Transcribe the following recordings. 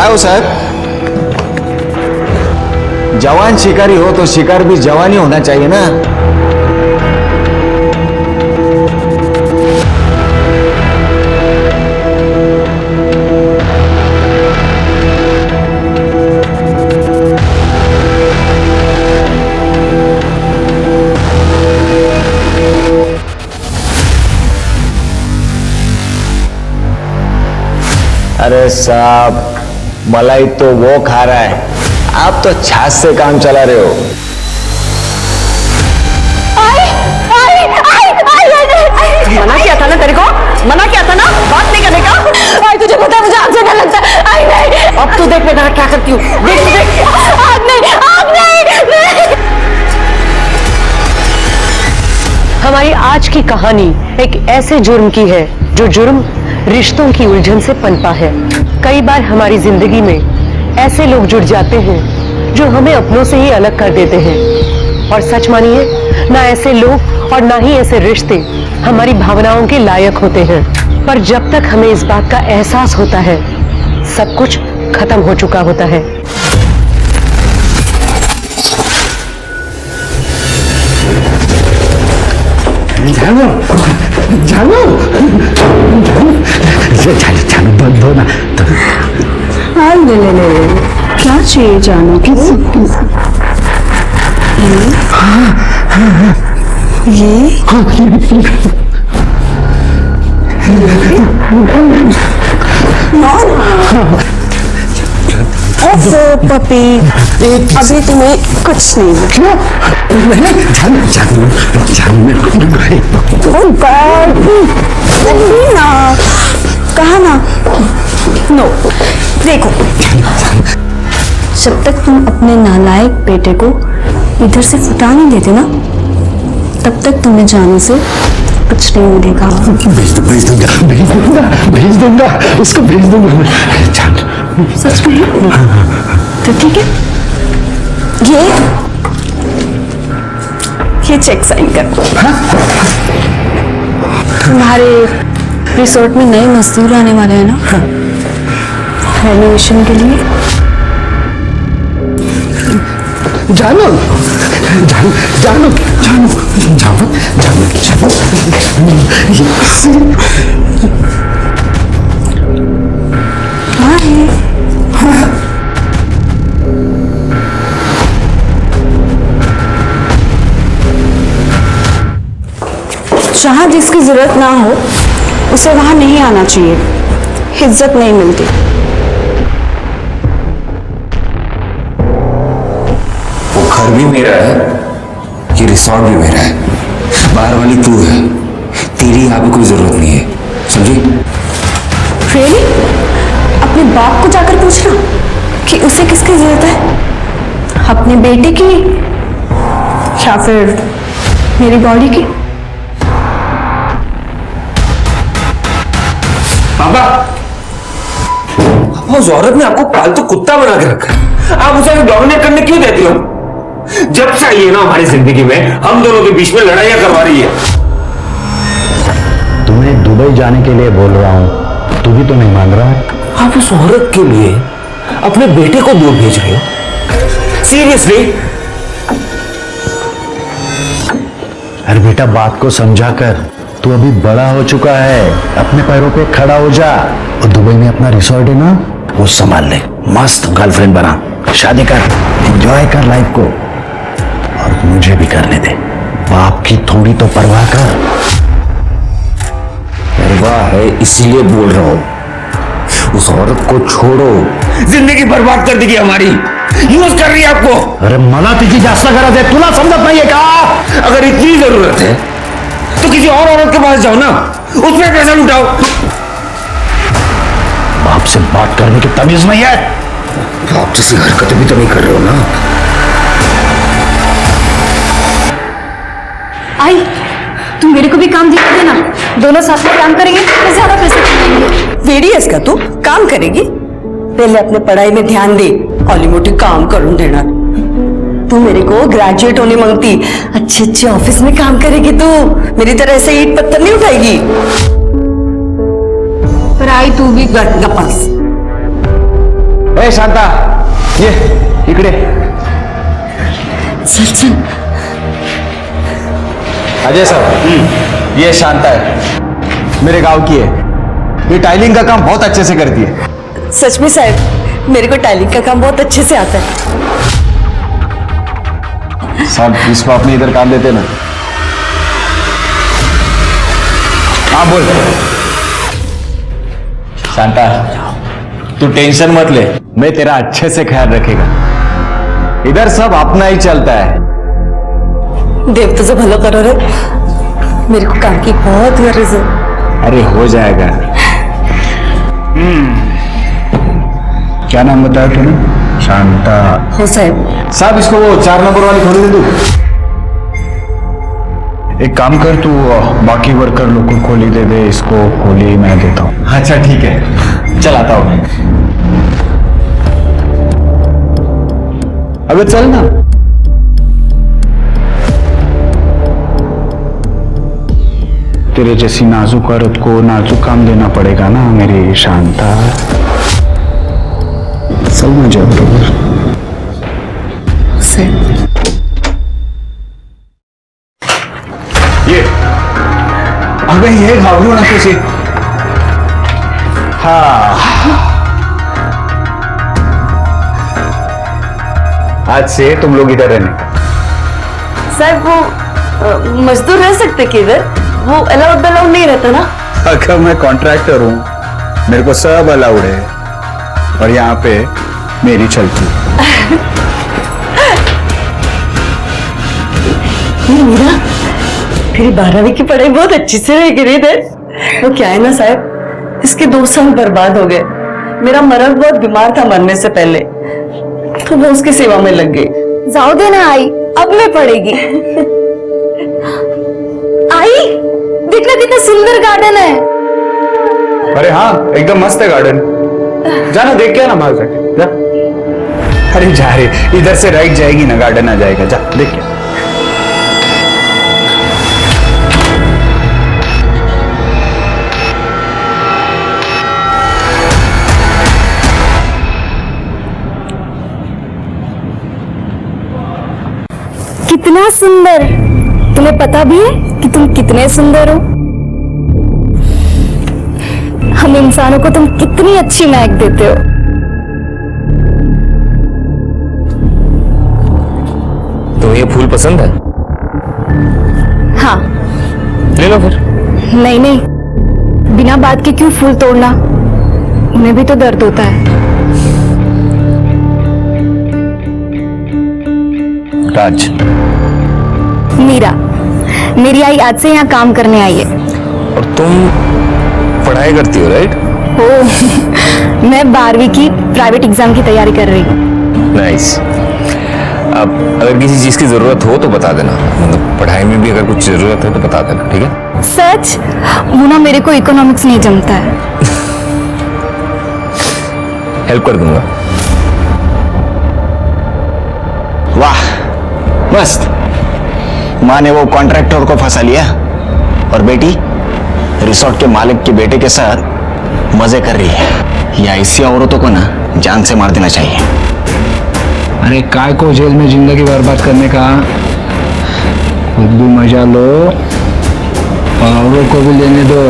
क्या हो साहब? जवान शिकारी हो तो शिकार भी जवान ही होना चाहिए ना। अरे साहब, मलाई तो वो खा रहा है, आप तो छाछ से काम चला रहे हो। मना किया था ना तेरे को, मना किया था ना बात नहीं करने का। तुझे पता है मुझे आग से डर लगता है। आई नहीं, अब तू देख मैं तेरा क्या करती हूँ। देख देख, आग नहीं, आग नहीं। हमारी आज की कहानी एक ऐसे जुर्म की है जो जुर्म रिश्तों की उलझन से पनपा है। कई बार हमारी जिंदगी में ऐसे लोग जुड़ जाते हैं जो हमें अपनों से ही अलग कर देते हैं। और सच मानिए, ना ऐसे लोग और ना ही ऐसे रिश्ते हमारी भावनाओं के लायक होते हैं। पर जब तक हमें इस बात का एहसास होता है, सब कुछ खत्म हो चुका होता है। जानू, जानू, जानू बंद हो ना। ले क्या चाहिए जानू? पपी, अभी तुम्हें कुछ नहीं। क्यों? जानू, जानू, जानू ना कहा ना। नो, देखो, जब तक तुम अपने नालायक बेटे को इधर से फुटा नहीं देते ना, तब तक तुम्हें जाने से कुछ नहीं मिलेगा। भेज दूंगा, भेज दूंगा, भेज दूंगा, उसको भेज दूंगा। सच में? तो ठीक है, ये चेक साइन कर। तुम्हारे रिसोर्ट में नए मजदूर आने वाले हैं ना, रेनोवेशन के लिए। जानू, जानू, जानू, जानू, जानू, जानू, जहां जिसकी जरूरत ना हो उसे वहां नहीं आना चाहिए, इज्जत नहीं मिलती। वो घर भी मेरा है, ये रिसोर्ट भी मेरा है। बाहर वाली तू है, तेरी यहाँ पे कोई जरूरत नहीं है, समझी? रियली? अपने बाप को जाकर पूछना कि उसे किसकी जरूरत है, अपने बेटे की या फिर मेरी बॉडी की? पापा, उस औरत ने आपको पालतू कुत्ता बना के रखा है, आप उसे डोमिनेट करने क्यों देती हो? जब से आई है ना हमारी जिंदगी में, हम दोनों के बीच में लड़ाइयां करवा रही है। तुम्हें दुबई जाने के लिए बोल रहा हूँ, तू भी तो नहीं मान रहा है। आप उस औरत के लिए अपने बेटे को दूर भेज रहे हो? सीरियसली? अरे बेटा, बात को समझा कर, तू अभी बड़ा हो चुका है, अपने पैरों पे खड़ा हो जा। और दुबई में अपना रिसोर्ट है ना, वो संभाल ले, मस्त गर्लफ्रेंड बना, शादी कर, एंजॉय कर लाइफ को, और मुझे भी करने दे। बाप की थोड़ी तो परवाह कर। परवाह है इसीलिए बोल रहा हूं, उस औरत को छोड़ो, जिंदगी बर्बाद कर देगी हमारी, यूज कर रही है आपको। अरे मला तिची जास्त गरज है, तुला समझत नाहीये का? अगर इतनी जरूरत है तो किसी और औरत के पास जाओ ना, उसमें पैसा लुटाओ। बाप से बात करने की तमीज नहीं है? आप जैसी हरकतें भी तो नहीं कर रहे हो ना। आई, तुम मेरे को भी काम दिखा देना, दोनों साथ में काम करेंगे तो ज्यादा पैसे कमाएंगे। वेरियस का तू काम करेगी, पहले अपने पढ़ाई में ध्यान दे, ऑली मोटी काम करूं देना। तू मेरे को ग्रेजुएट होने मांगती, अच्छे अच्छे ऑफिस में काम करेगी तू, मेरी तरह ऐसे ईंट पत्थर नहीं उठाएगी। पर आई तू भी गपास। ए शांता, ये इकडे. चल चल. अजय साहब, ये शांता है, मेरे गांव की है. ये टाइलिंग का काम बहुत अच्छे से करती है. सच में साहब, मेरे को टाइलिंग का काम बहुत अच्छे से आता है. साहब, इसको अपने इधर काम देते ना. हाँ बोल. शांता, तू टेंशन मत ले, मैं तेरा अच्छे से ख्याल रखेगा. इधर सब अपना ही चलता है. देव तुझे भलं करो रे. मेरे को काम की बहुत गरज है. अरे हो जाएगा. क्या नाम बताया तूने? शांता. हो साहब. साहब, इसको वो 4 नंबर वाली खोल दे तू. एक काम कर, तू बाकी वर्कर लोग को खोली दे दे, इसको खोली मैं देता हूँ. अच्छा ठीक है, चल आता हूँ. अबे चल ना. तेरे जैसी नाजुक औरत को नाजुक काम देना पड़ेगा ना मेरी शांता. चल मुझे बरोबर. ये अबे ये घाबरू ना किसी. हाँ, आज से तुम लोग इधर रहने. साहब वो मजदूर रह सकते कि इधर? वो अलाउड नहीं रहता ना? अगर मैं कॉन्ट्रैक्टर हूँ, मेरे को सब अलाउड है, और यहाँ पे मेरी चलती है. मीरा, तेरी 12वीं की पढ़ाई बहुत अच्छी से रह गई इधर. वो क्या है ना साहब, इसके 2 साल बर्बाद हो गए. मेरा मर्द बहुत बीमार था मरने से पहले, तो वो उसकी सेवा में लग गई. जाओ देना आई, अब मैं पढ़ेगी. आई, देखना कितना सुंदर गार्डन है. अरे हाँ, एकदम मस्त है गार्डन. जाना देख के आना बाहर जाके. जा. अरे जा रे, इधर से राइट जाएगी ना, गार्डन आ जाएगा. जा देख के. कितना सुंदर. तुम्हें पता भी है कि तुम कितने सुंदर हो? हम इंसानों को तुम कितनी अच्छी महक देते हो. तो ये फूल पसंद है? हाँ. ले लो फिर. नहीं नहीं, बिना बात के क्यों फूल तोड़ना? उन्हें भी तो दर्द होता है. राज. मीरा, मेरी आई आज से यहाँ काम करने आई है. और तुम पढ़ाई करती हो, राइट? ओह, मैं 12वीं की प्राइवेट एग्जाम की तैयारी कर रही हूँ. नाइस. अब अगर किसी चीज की जरूरत हो तो बता देना. मतलब पढ़ाई में भी अगर कुछ जरूरत है तो बता देना, ठीक है? सच? वो ना मेरे को इकोनॉमिक्स नहीं जमता है. हेल्प कर दूंगा. वाह, मस्त. माँ ने वो कॉन्ट्रैक्टर को फंसा लिया, और बेटी रिसोर्ट के मालिक के बेटे के साथ मजे कर रही है. या ऐसी औरतों को ना जान से मार देना चाहिए. अरे काय को जेल में जिंदगी बर्बाद करने का? खुद भी मजा लो, औरों को भी लेने दो.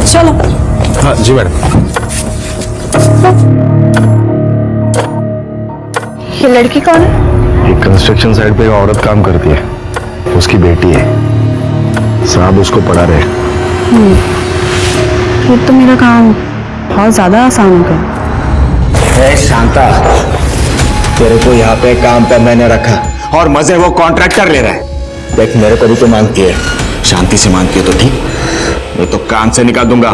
चलो. हाँ जी मैडम. ये लड़की कौन है? एक कंस्ट्रक्शन साइट पे एक औरत काम करती है, उसकी बेटी है. साहब उसको पढ़ा रहे। फिर तो मेरा काम बहुत ज्यादा आसान हो गया। ए शांता, तेरे को यहाँ पे काम पे मैंने रखा और मजे वो कॉन्ट्रैक्टर ले रहा है। देख मेरे को भी तो मांगती है, शांति से मांगती है तो ठीक, मैं तो काम से निकाल दूंगा।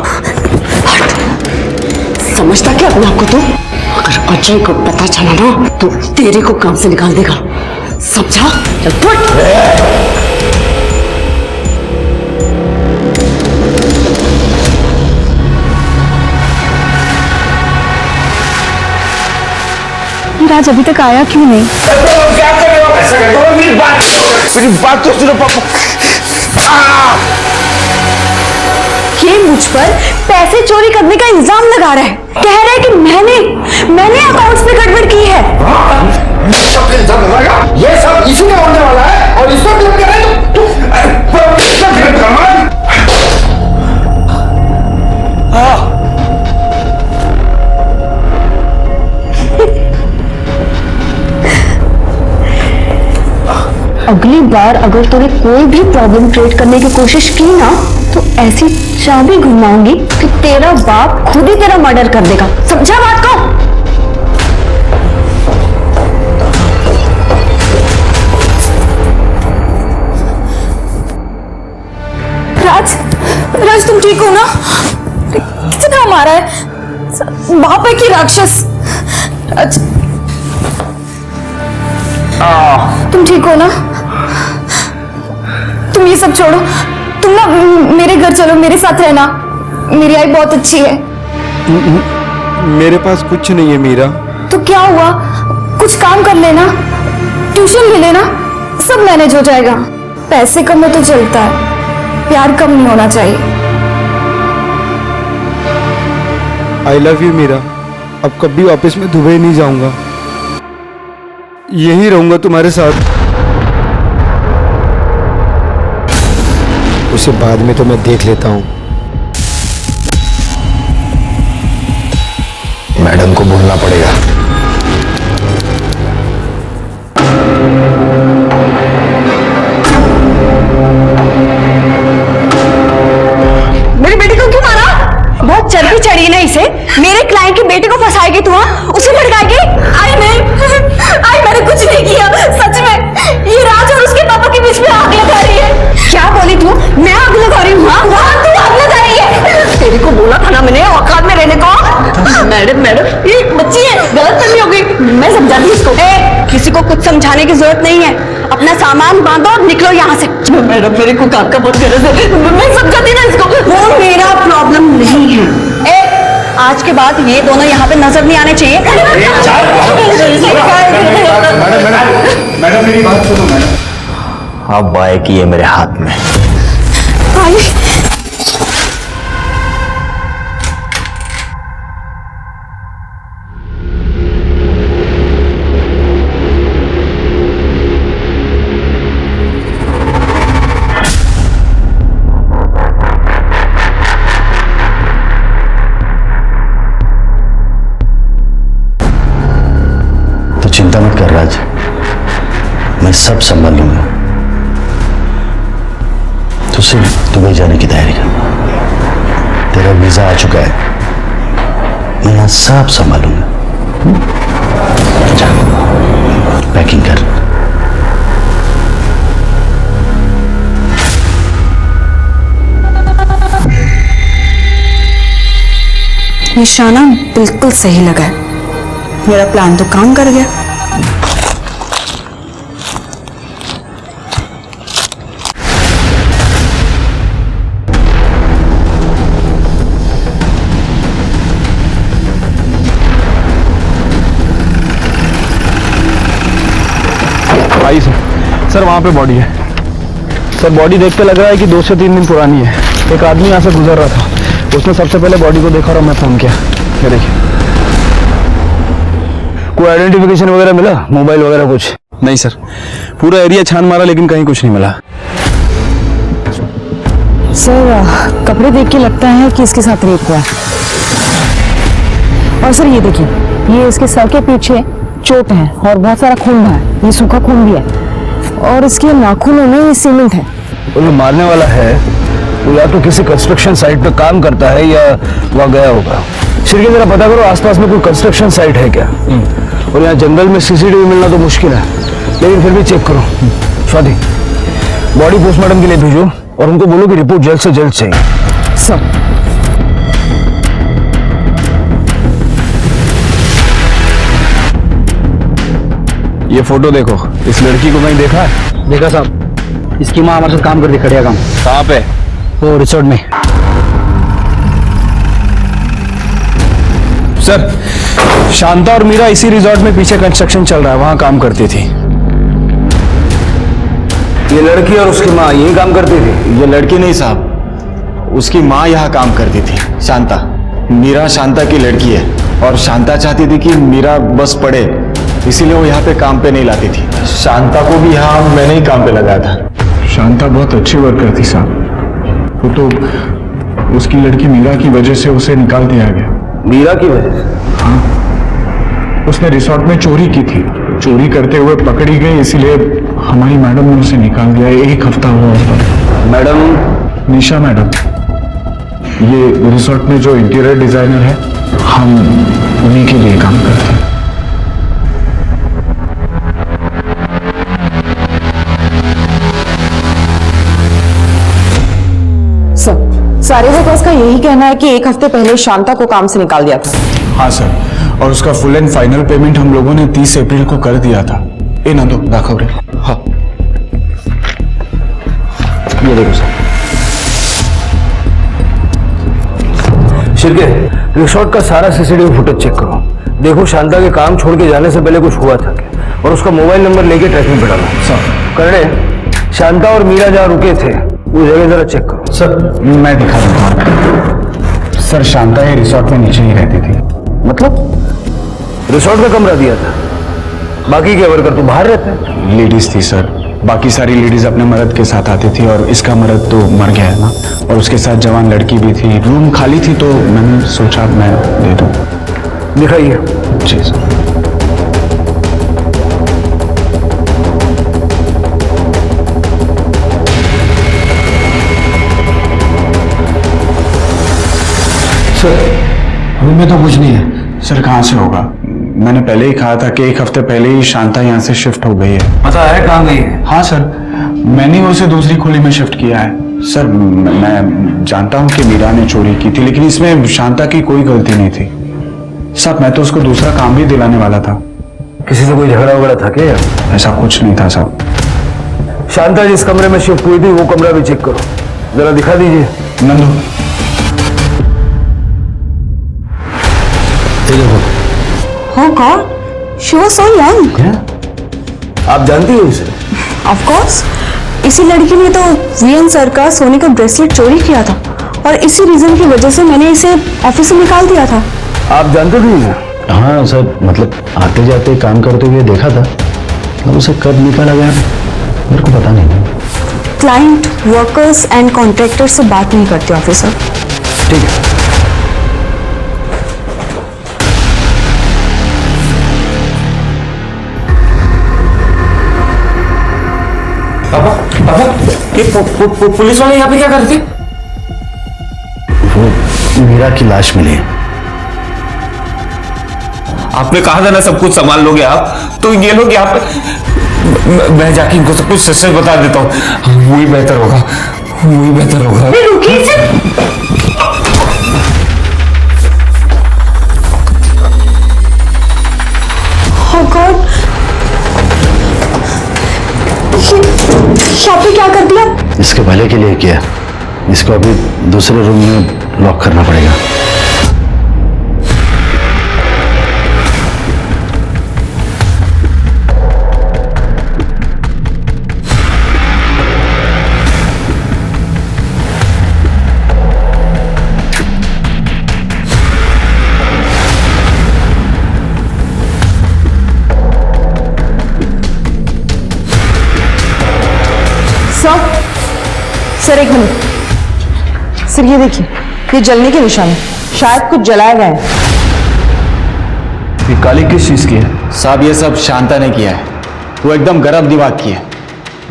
समझता क्या अपने आप को तू? अगर अजय को पता चला ना तो तेरे को काम से निकाल देगा, समझा? चल फुट। राज अभी तक आया क्यों नहीं? क्या कर रहे हो? ऐसा करते हो? मेरी बात तो सुनो पापा। ये मुझ पर पैसे चोरी करने का इल्जाम लगा रहा है। कह रहा है कि मैंने अकाउंट्स में गड़बड़ की है। ये सब इसमें होने वाला है और इसको क्लिक कर रहे हैं तो अगली बार अगर तूने कोई भी प्रॉब्लम क्रिएट करने की कोशिश की ना तो ऐसी चाबी घुमाऊंगी कि तेरा बाप खुद ही तेरा मर्डर कर देगा, समझा बात को? राज तुम ठीक हो ना? कितना मारा है? बाप है कि राक्षस? राज तुम ठीक हो ना? तुम ये सब छोड़ो, तुम ना मेरे घर चलो, मेरे साथ रहना। मेरी आई बहुत अच्छी है। मेरे पास कुछ नहीं है मीरा। तो क्या हुआ, कुछ काम कर लेना, ट्यूशन ले लेना, सब मैनेज हो जाएगा। पैसे कम हो तो चलता है, प्यार कम नहीं होना चाहिए। I love you Meera. अब कभी वापस मैं दुबई नहीं जाऊंगा, यहीं रहूंगा तुम्हारे साथ। उसे बाद में तो मैं देख लेता हूँ। मैडम को बोलना पड़ेगा। मेरी बेटी को क्यों मारा? बहुत चर्बी चढ़ी ना इसे। मेरे क्लाइंट के बेटे को फंसाएगी तू? उसे भड़काएगी? मैंने कुछ नहीं किया, सच में। ये राज और उसके पापा के बीच में आग लगा रही है। क्या बोली तू? मैं आग लगा रही हूँ? हाँ तू आग लगा रही है। तेरे को बोला था ना मैंने औकात में रहने को। मैडम ये बच्ची है, गलत फहमी हो गई। मैं समझाती हूँ इसको। किसी को कुछ समझाने की जरूरत नहीं है, अपना सामान बांधो और निकलो यहाँ से। मैडम मेरे को काका बहुत गरज है, मैं समझाती ना इसको। वो मेरा प्रॉब्लम नहीं है। आज के बाद ये दोनों यहाँ पे नजर नहीं आने चाहिए। मैडम मेरी बात सुनो मैडम। अब आएगी ये मेरे हाथ में। चिंता मत कर राज, मैं सब संभाल लूंगा। तो सिर्फ दुबई जाने की तैयारी कर, तेरा वीजा आ चुका है, मैं यहाँ सब संभालूंगा। जा पैकिंग कर। निशाना बिल्कुल सही लगा है, मेरा प्लान तो काम कर गया। आई सर वहाँ पे बॉडी है। सर बॉडी देख के लग रहा है कि 2 से 3 दिन पुरानी है। एक आदमी यहाँ से गुजर रहा था, उसने सबसे पहले बॉडी को देखा और मैं फोन किया। ये देखिए। कोई आइडेंटिफिकेशन वगैरह मिला, मोबाइल वगैरह कुछ? नहीं सर, पूरा एरिया छान मारा लेकिन कहीं कुछ नहीं मिला। सर कपड़े देख के लगता है कि इसके साथ रेप हुआ है। और सर ये देखिए, ये इसके सर के पीछे चोट है और बहुत सारा खून है, ये सूखा खून भी है और इसके नाखूनों में ये सीमेंट है। वो जो मारने वाला है वो या तो किसी कंस्ट्रक्शन साइट पे काम करता है या वहां गया होगा। सिर्फ जरा पता करो आसपास में कोई कंस्ट्रक्शन साइट है क्या। और यहाँ जंगल में सीसीटीवी मिलना तो मुश्किल है, लेकिन फिर भी चेक करो। स्वाति, बॉडी पोस्टमार्टम के लिए भेजो और उनको बोलो कि रिपोर्ट जल्द से जल्द चाहिए। सब ये फोटो देखो, इस लड़की को कहीं देखा है? देखा साहब, इसकी माँ हमारे साथ काम करती, खड़िया काम। कहाँ पे? वो रिसोर्ट में। सर, शांता और मीरा इसी रिजॉर्ट में पीछे कंस्ट्रक्शन चल रहा है, वहां काम करती थी। ये लड़की और उसकी माँ यही काम करती थी? ये लड़की नहीं साहब, उसकी माँ यहाँ काम करती थी, शांता। मीरा शांता की लड़की है और शांता चाहती थी कि मीरा बस पढ़े, इसीलिए वो यहाँ पे काम पे नहीं लाती थी। शांता को भी यहाँ मैंने ही काम पे लगाया था। शांता बहुत अच्छी वर्कर थी साहब, वो तो उसकी लड़की मीरा की वजह से उसे निकाल दिया गया। मीरा की वजह से? उसने रिसोर्ट में चोरी की थी, चोरी करते हुए पकड़ी गई, इसीलिए हमारी मैडम ने उसे निकाल दिया। एक हफ्ता हुआ उसका। मैडम? निशा मैडम, ये रिसोर्ट में जो इंटीरियर डिजाइनर है, हम उन्हीं के लिए काम करते हैं। सारे वर्कर्स का यही कहना है कि एक हफ्ते पहले शांता को काम से निकाल दिया था। हाँ सर, और उसका फुल एंड फाइनल पेमेंट हम लोगों ने 30 अप्रैल को कर दिया था। ए ना दो दाखव रे। हाँ, ये देखो सर। शिरके, रिसोर्ट का सारा सीसीटीवी फुटेज चेक करो। देखो शांता के काम छोड़ के जाने से पहले कुछ हुआ था क्या, और उसका मोबाइल नंबर लेके ट्रैकिंग पे डालो। सर करने, शांता और मीरा जहाँ रुके थे वो जगह जरा चेक करो। सर मैं दिखा देता हूँ। सर शांता ये रिसोर्ट में नीचे ही रहती थी। मतलब रिसोर्ट में कमरा दिया था, बाकी के वर्कर तो बाहर रहते हैं। लेडीज थी सर, बाकी सारी लेडीज अपने मर्द के साथ आती थी, और इसका मर्द तो मर गया है ना, और उसके साथ जवान लड़की भी थी। रूम खाली थी तो मैंने सोचा मैं दे दूं। दिखाइए। जी सर। रूम में तो कुछ नहीं है। सर कहाँ से होगा, मैंने पहले ही कहा था कि एक हफ्ते पहले ही शांता यहाँ से शिफ्ट हो गई है। पता है कहाँ गई है? हाँ सर, मैंने उसे दूसरी खोली में शिफ्ट किया है। सर मैं जानता हूँ कि मीरा ने चोरी की थी, लेकिन इसमें शांता की कोई गलती नहीं थी। साहब मैं तो उसको दूसरा काम भी दिलाने वाला था। किसी से कोई झगड़ा वगड़ा था क्या? ऐसा कुछ नहीं था साहब। शांता जिस कमरे में शिफ्ट हुई थी वो कमरा भी चेक करो, जरा दिखा दीजिए। Nandu, Oh God, she was so young. आप जानती हो इसे? Of course, इसी लड़की ने तो वीएन सर का सोने का ब्रेसलेट चोरी किया था, और इसी रीजन की वजह से मैंने इसे ऑफिस से निकाल दिया था। आप जानते थे इसे? हाँ सर, मतलब आते जाते काम करते हुए देखा था, मतलब उसे कब निकाला गया मेरे को पता नहीं। क्लाइंट, वर्कर्स एंड कॉन्ट्रैक्टर से बात नहीं करते ऑफिसर। ठीक है। पापा, ये पुलिस वाले यहाँ पे क्या करते? वो मीरा की लाश मिली। आपने कहा था ना सब कुछ संभाल लोगे आप, तो ये लोग यहाँ पे। मैं जाके इनको सब कुछ सच बता देता हूँ, वही बेहतर होगा, वही बेहतर होगा। Oh God, यहाँ पे क्या कर दिया? इसके भले के लिए किया, इसको अभी दूसरे रूम में लॉक करना पड़ेगा। सर एक मिनट सर, ये देखिए, ये जलने के निशान है, शायद कुछ जलाया गया है। ये काली किस चीज की है? साहब ये सब शांता ने किया है, वो एकदम गर्म दिमाग की है।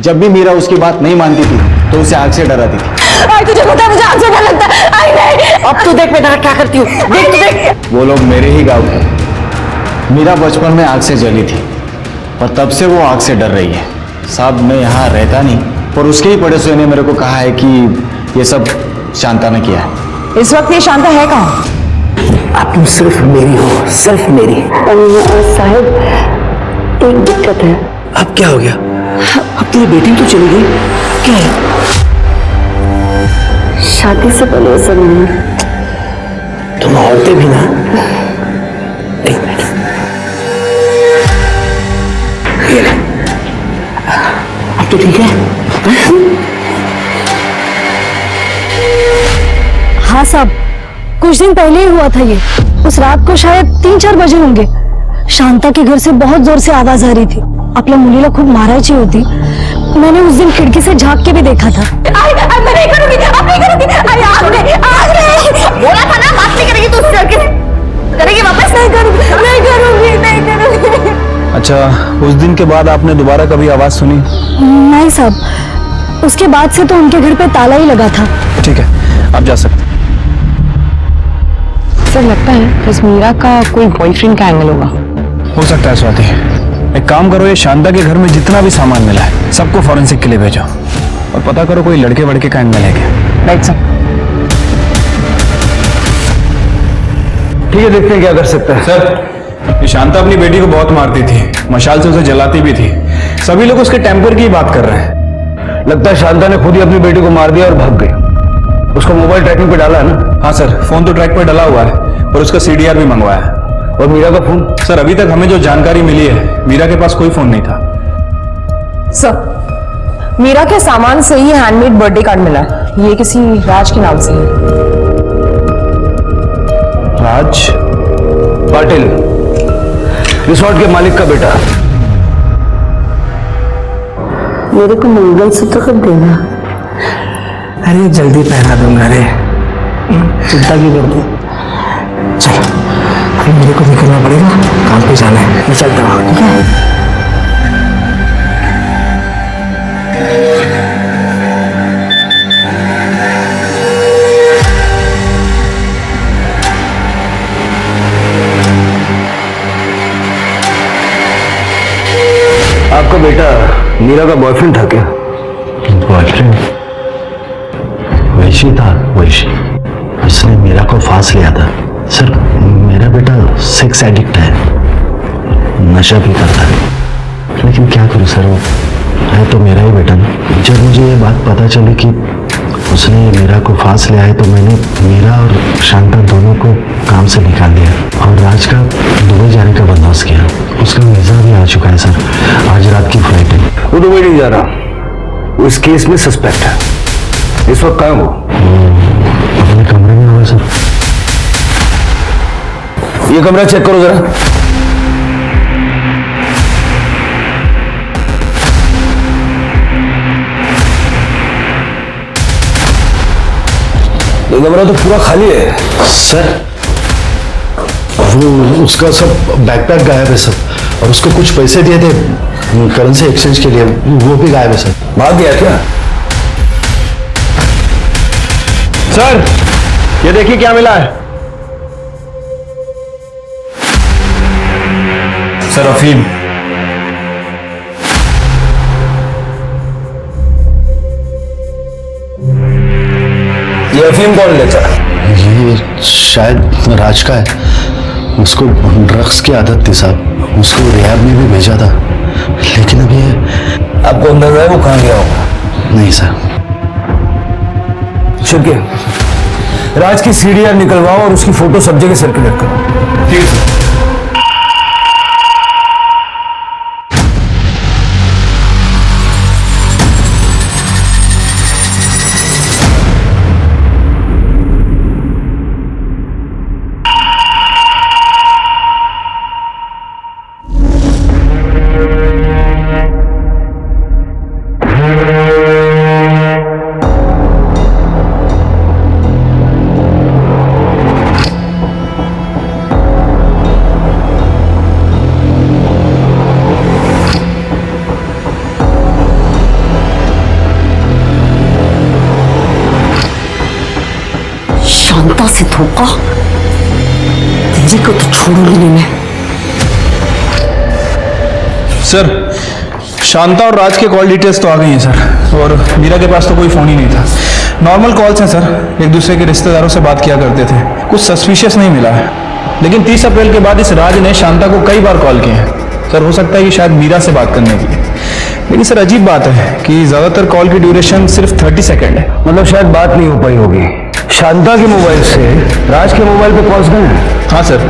जब भी मीरा उसकी बात नहीं मानती थी तो उसे आग से डराती थी। आई तुझे पता है मुझे आग से डर लगता है। आई नहीं। अब तू देख मैं तेरा क्या करती हूँ, देख तू देख। वो लोग मेरे ही गांव के। मीरा बचपन में आग से जली थी और तब से वो आग से डर रही है। साहब मैं यहाँ रहता नहीं, पर उसके ही पड़ोसियों ने मेरे को कहा है कि ये सब शांता ने किया है। इस वक्त ये शांता है कहाँ? अब तुम सिर्फ मेरी हो, सिर्फ मेरी। साहब एक दिक्कत है। अब क्या हो गया? अब तेरी बेटी तो चली गई, क्या है? शादी से पहले वो सब नहीं। तुम औरतें भी ना। एक मिनट, ये ले। अब तो ठीक है? हाँ साहब, कुछ दिन पहले ही हुआ था ये। उस रात को शायद 3-4 बजे होंगे। शांता के घर से बहुत जोर से आवाज आ रही थी। आपल्या मुलीला खूप मारायची होती। मैंने उस दिन खिड़की से झांक के भी देखा था। मैं नहीं करूंगी, अब नहीं करूंगी। अरे आग नहीं। बोला था ना बात नहीं करेगी तो उससे करेगी वापस। नहीं करूंगी। अच्छा, उस दिन के बाद आपने दोबारा कभी आवाज सुनी? नहीं साहब, उसके बाद से तो उनके घर पे ताला ही लगा था। ठीक है, आप जा सकते। सर लगता है इस मीरा का कोई बॉयफ्रेंड का एंगल होगा। हो सकता है स्वाति। एक काम करो, ये शांता के घर में जितना भी सामान मिला है सबको फॉरेंसिक के लिए भेजो और पता करो कोई लड़के वड़के का एंगल है क्या। Right sir. ठीक है, देखते हैं क्या कर सकते हैं। सर, ये शांता अपनी बेटी को बहुत मारती थी, मशाल से उसे जलाती भी थी। सभी लोग उसके टेम्पर की ही बात कर रहे हैं। लगता है शांता ने खुद ही अपनी बेटी को मार दिया और भाग गई। उसको मोबाइल ट्रैकिंग पे डाला है ना? हाँ सर, फोन तो ट्रैक पे डाला हुआ है और उसका सीडीआर भी मंगवाया है। और मीरा का फोन? सर अभी तक हमें जो जानकारी मिली है, मीरा के पास कोई फोन नहीं था। सर, मीरा के सामान से ही हैंडमेड बर्थडे कार्ड मिला है। ये किसी राज के नाम से है। राज पाटिल, रिसोर्ट के मालिक का बेटा। मेरे को मंगलसूत्र कब देना? अरे जल्दी पहना दूंगा रे, चिंता क्यों करते? चल, अभी मेरे को निकलना पड़ेगा, काम पे जाना है। मैं चलता हूँ, ठीक है? आपका बेटा मीरा का बॉयफ्रेंड था क्या? बॉयफ्रेंड? वैशी था, वैशी। उसने मीरा को फांस लिया था। सर, मेरा बेटा सेक्स एडिक्ट है, नशा भी करता है। लेकिन क्या करूं सर, वो है तो मेरा ही बेटा ना। जब मुझे ये बात पता चली कि उसने मीरा को फांस लिया है तो मैंने मीरा और शांता दोनों को काम से निकाल दिया और राज का दुबई जाने का बंदोबस्त किया। उसका वीजा भी आ चुका है सर, आज रात की फ्लाइट है। वो दुबई नहीं जा रहा, वो इस केस में सस्पेक्ट है। इस वक्त कहाँ वो? अपने कमरे में होगा सर। ये कमरा चेक करो जरा। ये कमरा तो पूरा खाली है सर। वो उसका सब बैकपैक गायब है सर, और उसको कुछ पैसे दिए थे करेंसी एक्सचेंज के लिए, वो भी गायब है सर। भाग गया क्या? सर, ये देखिए क्या मिला है। सर अफीम। ये अफीम कौन लेता है? ये शायद राज का है। उसको ड्रग्स की आदत थी साहब, उसको रिहाब में भी भेजा था, लेकिन अब ये आपको अंदाजा है वो कहाँ गया होगा? नहीं सर। शुक्रिया, राज की सीडीआर निकलवाओ और उसकी फोटो सब जगह सर्कुलेट करो। ठीक है सर। शांता से धोखा, तेरी को तो छोड़ूंगी नहीं मैं। सर, शांता और राज के कॉल डिटेल्स तो आ गई हैं सर, और मीरा के पास तो कोई फ़ोन ही नहीं था। नॉर्मल कॉल्स हैं सर, एक दूसरे के रिश्तेदारों से बात किया करते थे, कुछ सस्पिशियस नहीं मिला है। लेकिन 30 अप्रैल के बाद इस राज ने शांता को कई बार कॉल किए हैं सर। हो सकता है कि शायद मीरा से बात करने के लिए। लेकिन सर अजीब बात है कि ज़्यादातर कॉल की ड्यूरेशन सिर्फ 30 सेकेंड है। मतलब शायद बात नहीं हो पाई होगी। शांता के मोबाइल से राज के मोबाइल पे कॉल्स गए हैं? हाँ सर,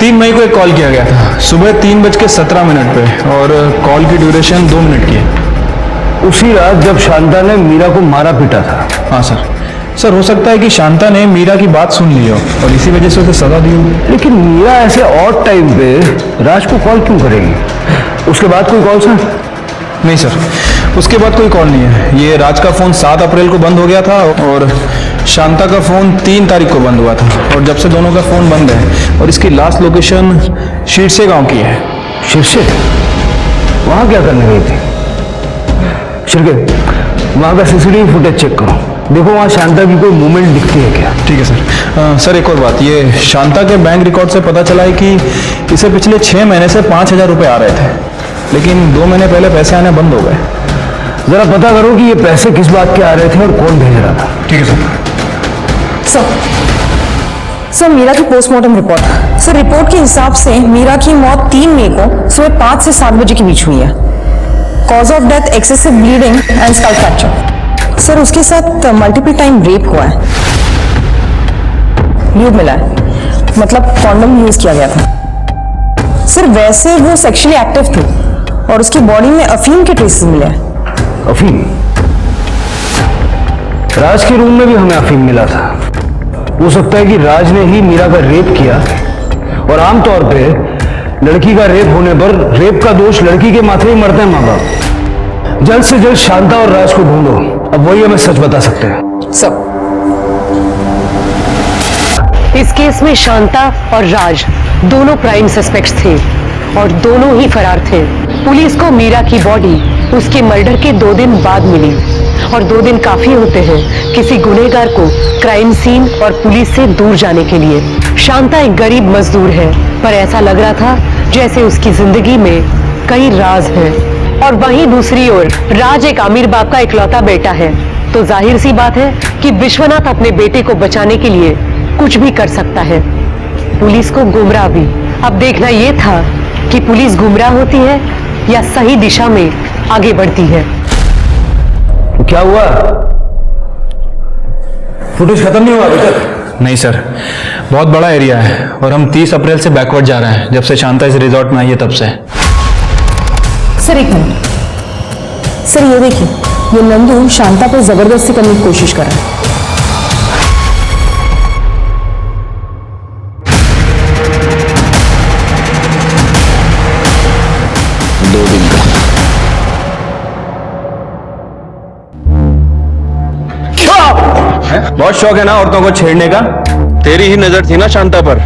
3 मई को एक कॉल किया गया था सुबह 3:17 पे, और कॉल की ड्यूरेशन 2 मिनट की है। उसी रात जब शांता ने मीरा को मारा पीटा था। हाँ सर। सर हो सकता है कि शांता ने मीरा की बात सुन ली हो और इसी वजह से उसे सजा दी हो। लेकिन मीरा ऐसे ऑड टाइम पे राज को कॉल क्यों करेगी? उसके बाद कोई कॉल सर? नहीं सर, उसके बाद कोई कॉल नहीं है। ये राज का फ़ोन 7 अप्रैल को बंद हो गया था और शांता का फ़ोन 3 तारीख को बंद हुआ था, और जब से दोनों का फ़ोन बंद है। और इसकी लास्ट लोकेशन शीरसे गांव की है। शीरसे? वहां क्या करने गई थी? शिरके, वहां का सीसीटीवी फुटेज चेक करो, देखो वहां शांता की कोई मूवमेंट दिखती है क्या? ठीक है सर। सर एक और बात, ये शांता के बैंक रिकॉर्ड से पता चला है कि इसे पिछले 6 महीने से 5,000 रुपये आ रहे थे, लेकिन 2 महीने पहले पैसे आने बंद हो गए। जरा पता करो कि ये पैसे किस बात के आ रहे थे और कौन भेज रहा था। ठीक है सर। सर मीरा की पोस्टमार्टम रिपोर्ट। सर रिपोर्ट के हिसाब से मीरा की मौत 3 मई को सुबह 5 से 7 बजे के बीच हुई है। Cause of death excessive bleeding and skull fracture. Sir उसके साथ मल्टीपल टाइम रेप हुआ है, ल्यूब मिला है, मतलब कॉन्डम यूज किया गया था। सर वैसे वो सेक्सुअली एक्टिव थी और उसकी बॉडी में अफीम के ट्रेसेस मिले हैं। अफीम? राज के रूम में भी हमें अफीम मिला था। हो सकता है कि राज ने ही मीरा का रेप किया, और आमतौर पे लड़की का रेप होने पर रेप का दोष लड़की के माथे ही मरते हैं माँ बाप। जल्द से जल्द शांता और राज को ढूंढो, अब वही हमें सच बता सकते हैं। सर इस केस में शांता और राज दोनों प्राइम सस्पेक्ट्स थे और दोनों ही फरार थे। पुलिस को मीरा की बॉडी उसके मर्डर के 2 दिन बाद मिली, और 2 दिन काफी होते हैं किसी गुनहगार को क्राइम सीन और पुलिस से दूर जाने के लिए। शांता एक गरीब मजदूर है, पर ऐसा लग रहा था जैसे उसकी जिंदगी में कई राज हैं। और वहीं दूसरी ओर राज एक अमीर बाप का इकलौता बेटा है, तो जाहिर सी बात है कि विश्वनाथ अपने बेटे को बचाने के लिए कुछ भी कर सकता है। पुलिस को गुमराह भी। अब देखना यह था कि पुलिस गुमराह होती है या सही दिशा में आगे बढ़ती है। तो क्या हुआ? फुटेज खत्म नहीं हुआ अभी तक? नहीं सर, बहुत बड़ा एरिया है और हम 30 अप्रैल से बैकवर्ड जा रहे हैं, जब से शांता इस रिजॉर्ट में आई है तब से। सर एक मिनट। सर ये देखिए, ये नंदू शांता पर जबरदस्ती करने की कोशिश कर रहा है। बहुत शौक है ना औरतों को छेड़ने का? तेरी ही नजर थी ना शांता पर।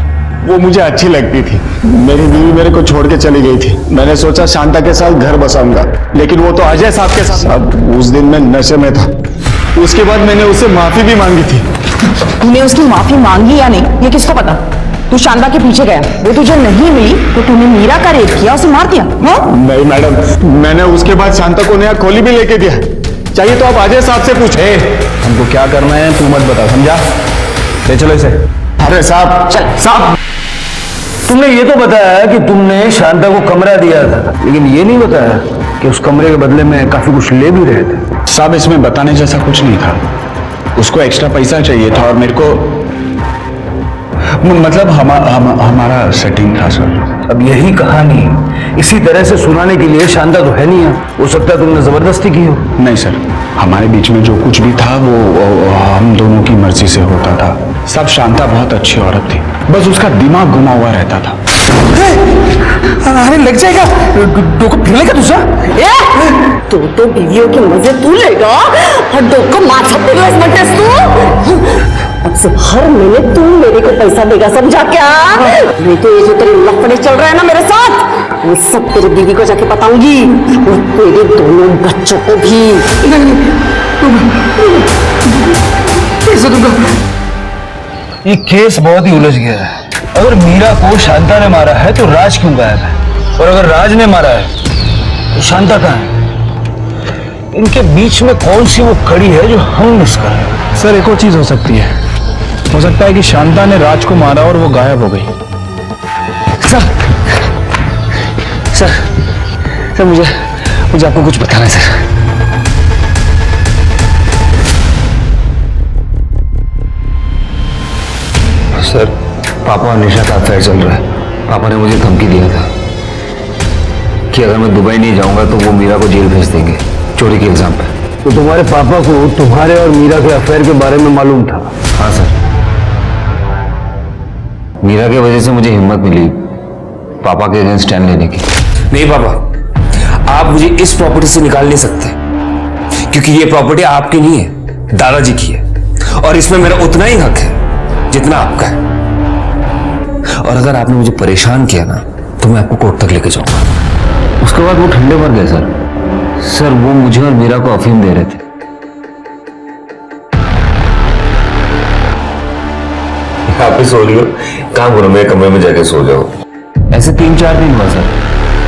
वो मुझे अच्छी लगती थी। मेरी बीवी मेरे को छोड़ के चली गई थी। मैंने सोचा शांता के साथ घर बसाऊंगा, लेकिन वो तो अजय साहब के साथ। अब उस दिन मैं नशे में था। उसके बाद मैंने उससे माफी भी मांगी थी। तूने उसकी माफी मांगी या नहीं ये किसको पता? तू शांता के पीछे गया, वो तुझे नहीं मिली तो तूने मीरा का रेप किया, उसे मार दिया। नहीं मैडम, मैंने उसके बाद शांता को नया खोली भी लेके दिया। चाहिए तो आप अजय साहब से पूछे। हमको क्या करना है तू मत बता, समझा? ले चलो इसे। अरे साहब, साहब तुमने ये तो बताया कि तुमने शांता को कमरा दिया था, लेकिन ये नहीं बताया कि उस कमरे के बदले में काफी कुछ ले भी रहे थे। साहब इसमें बताने जैसा कुछ नहीं था। उसको एक्स्ट्रा पैसा चाहिए था और मेरे को मतलब हमारा सेटिंग था सर। अब यही कहानी इसी तरह से सुनाने के लिए शांता तो है नहीं है। हो सकता है तुमने जबरदस्ती की हो। नहीं सर, हमारे बीच में जो कुछ भी था वो हम दोनों की मर्जी से होता था। सब शांता बहुत अच्छी औरत थी, बस उसका दिमाग घुमा हुआ रहता था। अरे लग जाएगा, डोको फिरलेगा दूसरा। तो बीवियों के मजे तू लेगा और डोको माथा पिघला मटेस तू। अब से हर महीने तू मेरे को पैसा देगा, समझा क्या? नहीं तो ये जो तेरे लफड़े चल रहे हैं ना मेरे साथ, वो सब तेरी बीवी को जाके बताऊंगी और तेरे दोनों बच्चों को भी। पैसा दूंगा। ये केस बहुत ही उलझ गया है। अगर मीरा को शांता ने मारा है तो राज क्यों गायब है, और अगर राज ने मारा है तो शांता कहाँ है? इनके बीच में कौन सी वो कड़ी है जो हम मिस कर रहे हैं? सर एक और चीज हो सकती है, हो सकता है कि शांता ने राज को मारा और वो गायब हो गई। सर मुझे आपको कुछ बताना है सर। सर पापा और निशा का अफेयर चल रहा है। पापा ने मुझे धमकी दिया था कि अगर मैं दुबई नहीं जाऊंगा तो वो मीरा को जेल भेज देंगे चोरी के इल्जाम पे। तो तुम्हारे पापा को तुम्हारे और मीरा के अफेयर के बारे में मालूम था? हाँ सर, मीरा की वजह से मुझे हिम्मत मिली पापा के अगेंस्ट स्टैंड लेने की। नहीं पापा, आप मुझे इस प्रॉपर्टी से निकाल नहीं सकते, क्योंकि ये प्रॉपर्टी आपकी नहीं है, दादाजी की है, और इसमें मेरा उतना ही हक है जितना आपका है। और अगर आपने मुझे परेशान किया ना तो मैं आपको कोर्ट तक लेके जाऊंगा। उसके बाद वो ठंडे मर गए सर, वो मुझे और मीरा को अफीम दे रहे थे। आप भी सो रही हो? काम करो, मेरे कमरे में जाके सो जाओ। ऐसे 3-4 दिन हुआ सर।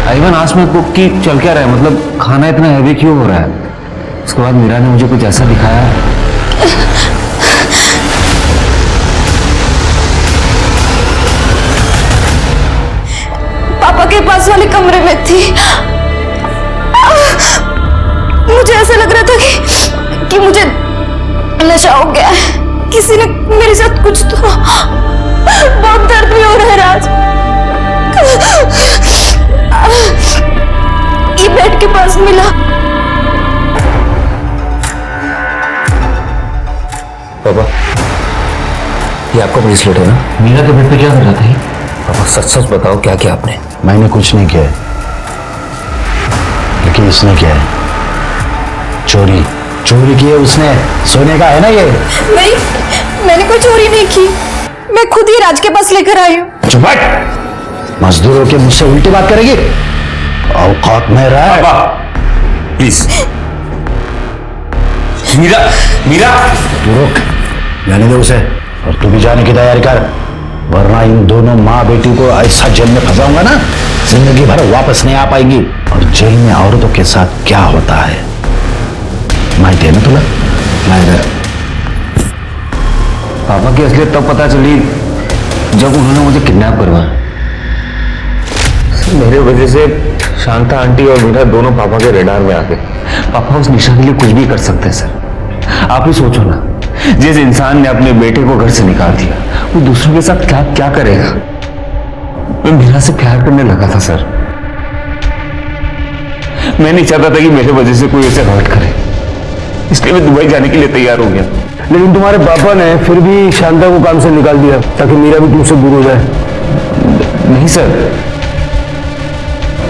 आइवन आज मैं कुक की चल क्या रहा है, मतलब खाना इतना हैवी क्यों हो रहा है? उसके बाद मीरा ने मुझे कुछ ऐसा दिखाया। पापा के पास वाले कमरे में थी। मुझे ऐसा लग रहा था कि मुझे नशा हो गया है, किसी ने मेरे साथ कुछ तो। बहुत दर्द भी हो रहा है राज। ये बेड के पास मिला। पापा ये आपका ब्रेसलेट है ना? मीरा के बेड पे क्या कर रहा था ये? पापा सच सच बताओ क्या किया आपने? मैंने कुछ नहीं किया है, लेकिन इसने किया है। चोरी की है उसने। सोने का है ना ये? नहीं, मैंने कोई चोरी नहीं की। मैं खुद ही राज के पास लेकर आई हूँ। चुप बैठ। मजदूरों के मुझसे उल्टी बात करेगी? औकात में रहा है। प्लीज। मीरा तू रुक, जाने दे उसे, और तू भी जाने की तैयारी कर, वरना इन दोनों माँ बेटी को ऐसा जेल में फंसाऊंगा ना, जिंदगी भर वापस नहीं आ पाएंगी। और जेल में औरतों के साथ क्या होता है माहिती है ना तुला? पापा की असलियत तब पता चली जब उन्होंने मुझे किडनैप करवाया। मेरे वजह से शांता आंटी और मीरा दोनों पापा के रेडार में आ गए। पापा उस निशा के लिए कुछ भी कर सकते हैं सर। आप ही सोचो ना, जिस इंसान ने अपने बेटे को घर से निकाल दिया, वो दूसरों के साथ क्या क्या करेगा? मैं मीरा से प्यार करने लगा था सर। मैं नहीं चाहता था कि मेरे वजह से कोई उसे हर्ट करे, इसलिए मैं दुबई जाने के लिए तैयार हो गया। लेकिन तुम्हारे पापा ने फिर भी शांता को काम से निकाल दिया ताकि मीरा भी तुमसे दूर हो जाए। नहीं सर,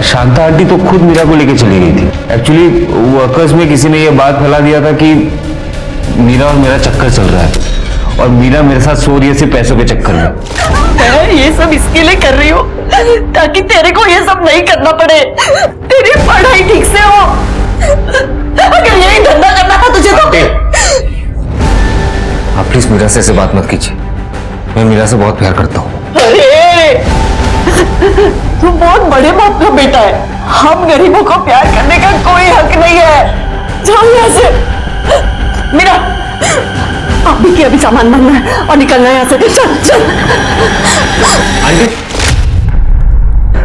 शांता आंटी तो खुद मीरा को लेके चली गई थी। एक्चुअली वर्कर्स में किसी ने यह बात फैला दिया था कि मीरा और मेरा चक्कर चल रहा है, और मीरा मेरे साथ सो रही है सिर्फ पैसों के चक्कर में। मैं ये सब इसके लिए कर रही हूँ ताकि तेरे को ये सब नहीं करना पड़े, तेरी पढ़ाई ठीक से हो। अगर यही धंधा करना था तुझे तो। आप प्लीज मीरा से ऐसे बात मत कीजिए, मैं मीरा से बहुत प्यार करता हूँ। अरे तू बहुत बड़े बाप का बेटा है, हम गरीबों को प्यार करने का कोई हक नहीं है। जाओ यहाँ से। मीरा अभी के अभी सामान भरना है और निकलना है यहाँ से। चल चल।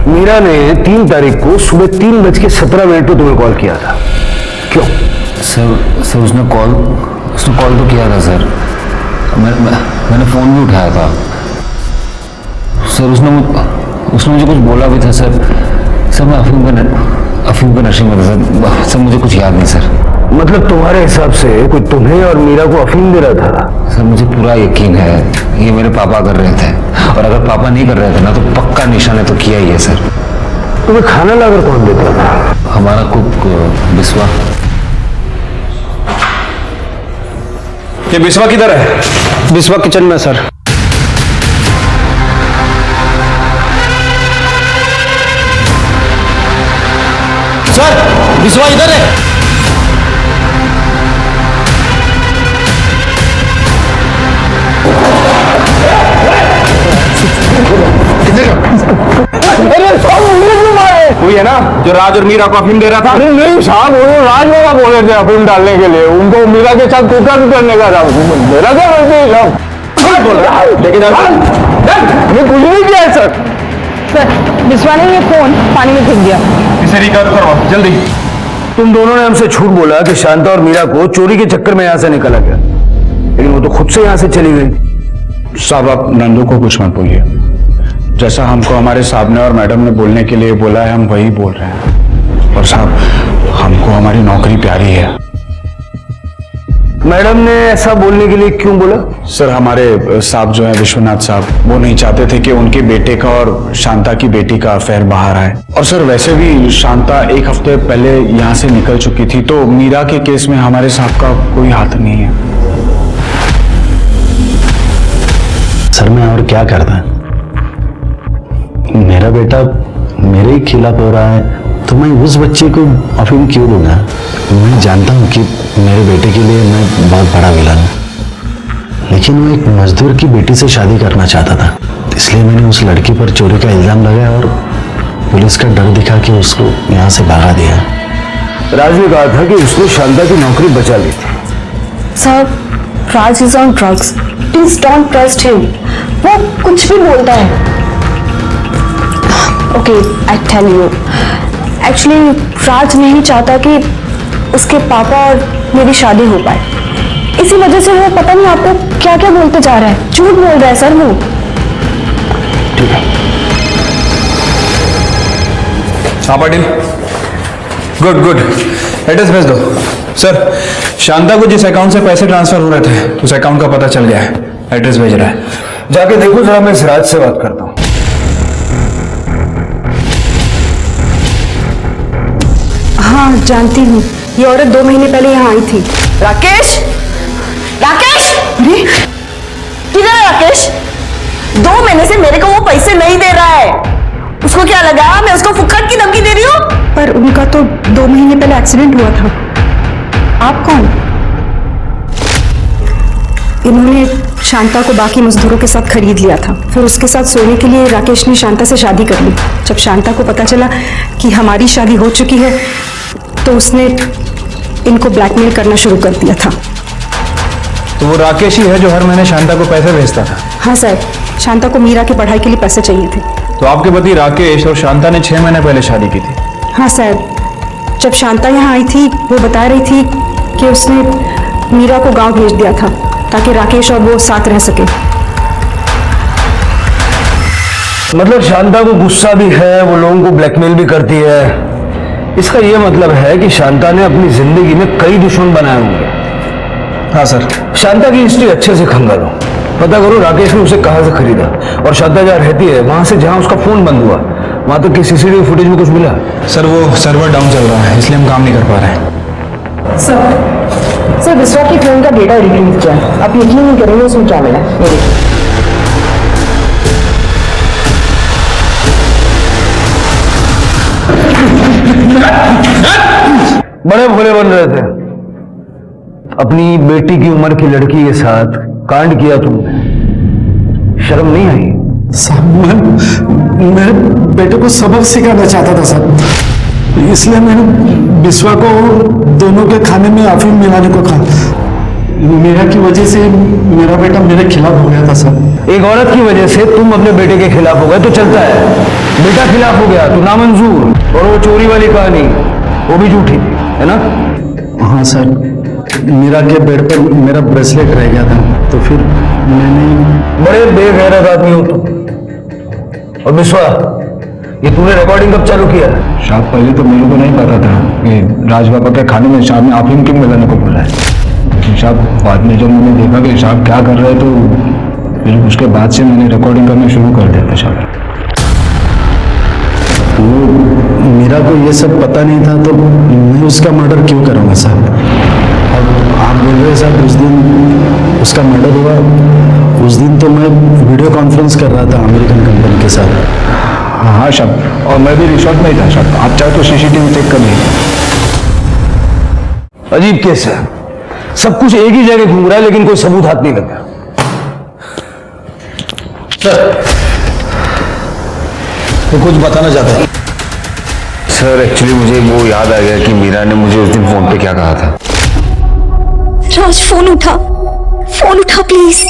मीरा ने 3 तारीख को सुबह 3:17 पे तुम्हें कॉल किया था, क्यों? सर उसने कॉल तो किया था सर। मैंने फोन भी उठाया था सर। उसने मुझे कुछ बोला भी था सर। मैं अफीम पे नशे में था सर। मुझे कुछ याद नहीं सर। मतलब तुम्हारे हिसाब से कोई तुम्हें और मीरा को अफीम दे रहा था? सर मुझे पूरा यकीन है ये मेरे पापा कर रहे थे, और अगर पापा नहीं कर रहे थे ना तो पक्का निशा ने तो किया ही है सर। तुम्हें खाना लाकर कौन देता था? हमारा कुक बिस्वा। ये बिस्वा किधर है? बिस्वा किचन में सर। सर बिस्वा इधर है। जो राज और मीरा को अफीम दे रहा था? अरे नहीं साहब, वो राज बाबा बोले थे अफीम डालने के लिए, उनको मीरा के साथ कुछ करने का था। मेरा क्या गलती है साहब? लेकिन ये कुछ नहीं किया है सर। सर बिस्वा ने ये फोन पानी में फेंक दिया। इसे रिकवर करवाओ जल्दी। तुम दोनों ने हमसे झूठ बोला कि शांता और मीरा को चोरी के चक्कर में यहां से निकाला गया, लेकिन वो तो खुद से यहां से चली गई। साहब आप नंदू को कुछ मत बोलिए, जैसा हमको हमारे साहब ने और मैडम ने बोलने के लिए बोला है हम वही बोल रहे हैं। और साहब हमको हमारी नौकरी प्यारी है। मैडम ने ऐसा बोलने के लिए क्यों बोला? सर हमारे साहब जो है विश्वनाथ साहब, वो नहीं चाहते थे कि उनके बेटे का और शांता की बेटी का अफेयर बाहर आए। और सर वैसे भी शांता एक हफ्ते पहले यहाँ से निकल चुकी थी, तो मीरा के केस में हमारे साहब का कोई हाथ नहीं है। सर मैं और क्या करता, मेरा बेटा मेरे ही खिलाफ हो रहा है तो मैं उस बच्चे को अफीम क्यों दूंगा? मैं जानता हूँ कि मेरे बेटे के लिए मैं बहुत बड़ा विलन हूँ, लेकिन वो एक मजदूर की बेटी से शादी करना चाहता था, इसलिए मैंने उस लड़की पर चोरी का इल्जाम लगाया और पुलिस का डर दिखा के उसको यहाँ से भगा दिया। राज ने कहा था कि उसने शांता की नौकरी बचा ली थी। Sir, Raj is on drugs, please don't trust him, वो कुछ भी बोलता है। Okay I tell you, actually Raj नहीं चाहता कि उसके पापा और मेरी शादी हो पाए, इसी वजह से वो पता नहीं आपको क्या क्या बोलते जा रहा है, झूठ बोल रहा है सर वो। ठीक है। हाँ पाटिल, गुड गुड, एड्रेस भेज दो। सर शांता को जिस अकाउंट से पैसे ट्रांसफर हो रहे थे उस अकाउंट का पता चल गया है, एड्रेस भेज रहा है। जाके देखो जरा, मैं इस राज से बात करता हूँ। हाँ जानती हूँ, ये औरत 2 महीने पहले यहाँ आई थी। राकेश, राकेश, अरे किधर है राकेश? 2 महीने से मेरे को वो पैसे नहीं दे रहा है, उसको क्या लगा मैं उसको फुक्कट की धमकी दे रही हूँ? पर उनका तो 2 महीने पहले एक्सीडेंट हुआ था। आप कौन? इन्होंने शांता को बाकी मजदूरों के साथ खरीद लिया था, फिर उसके साथ सोने के लिए राकेश ने शांता से शादी कर ली। जब शांता को पता चला कि हमारी शादी हो चुकी है तो उसने इनको ब्लैकमेल करना शुरू कर दिया था। तो वो राकेश ही है जो हर महीने शांता को पैसे भेजता था? हाँ सर, शांता को मीरा की पढ़ाई के लिए पैसे चाहिए थे। तो आपके पति राकेश और शांता ने 6 महीने पहले शादी की थी? हाँ सर, जब शांता यहाँ आई थी वो बता रही थी कि उसने मीरा को गांव भेज दिया था ताकि राकेश और वो साथ रह सके। मतलब शांता को गुस्सा भी है, वो लोगों को ब्लैकमेल भी करती है। इसका ये मतलब है कि शांता ने अपनी जिंदगी में कई दुश्मन बनाए होंगे। हाँ सर। शांता की हिस्ट्री अच्छे से खंगालो, पता करो राकेश ने उसे कहां से खरीदा, और शांता जहां रहती है वहां से जहां उसका फोन बंद हुआ वहां तक की सीसीटीवी फुटेज में कुछ मिला? सर वो सर्वर डाउन चल रहा है इसलिए हम काम नहीं कर पा रहे हैं। सर विश्वा की फोन का डेटा रिट्रीव किया, आप यकीन नहीं करेंगे उसमें क्या मिला। बड़े भोले बन रहे थे, अपनी बेटी की उम्र की लड़की के साथ कांड किया तुमने, शर्म नहीं आई? साहब मैं मेरे बेटे को सबक सिखाना चाहता था साहब, इसलिए मैंने विश्वा को दोनों के खाने में अफीम मिलाने को कहा। मीरा की वजह से मेरा बेटा मेरे खिलाफ हो गया था सर। एक औरत की वजह से तुम अपने बेटे के खिलाफ हो गए तो चलता है, बेटा खिलाफ हो गया तो नामंजूर। और वो चोरी वाली कहानी वो भी झूठी थी, है ना? हाँ सर, मीरा के बेड पर मेरा ब्रेसलेट रह गया था तो फिर मैंने। बड़े बेगैरत आदमी हो तुम। और विश्वा, ये तूने रिकॉर्डिंग कब चालू किया? साहब पहले तो मेरे को नहीं पता था कि राज बाबा के खाने में साहब ने अफीम क्यों मिलाने को बोला है, लेकिन साहब बाद में जब मैंने देखा कि साहब क्या कर रहे तो फिर उसके बाद से मैंने रिकॉर्डिंग करना शुरू कर दिया था साहब। वो मीरा को ये सब पता नहीं था तो मैं उसका मर्डर क्यों करूँगा साहब? और आप बोल रहे साहब उस दिन उसका मर्डर हुआ, उस दिन तो मैं वीडियो कॉन्फ्रेंस कर रहा था अमेरिकन कंपनी के साथ। हाँ साहब, और मैं भी रिसोर्ट में ही था साहब, आप चाहे तो सीसीटीवी चेक कर लीजिए। अजीब केस है, सब कुछ एक ही जगह घूम रहा है लेकिन कोई सबूत हाथ नहीं लगा। तो कुछ बताना चाहते हैं? सर सर एक्चुअली मुझे वो याद आ गया कि मीरा ने मुझे उस दिन फोन पे क्या कहा था। राज फोन उठा प्लीज।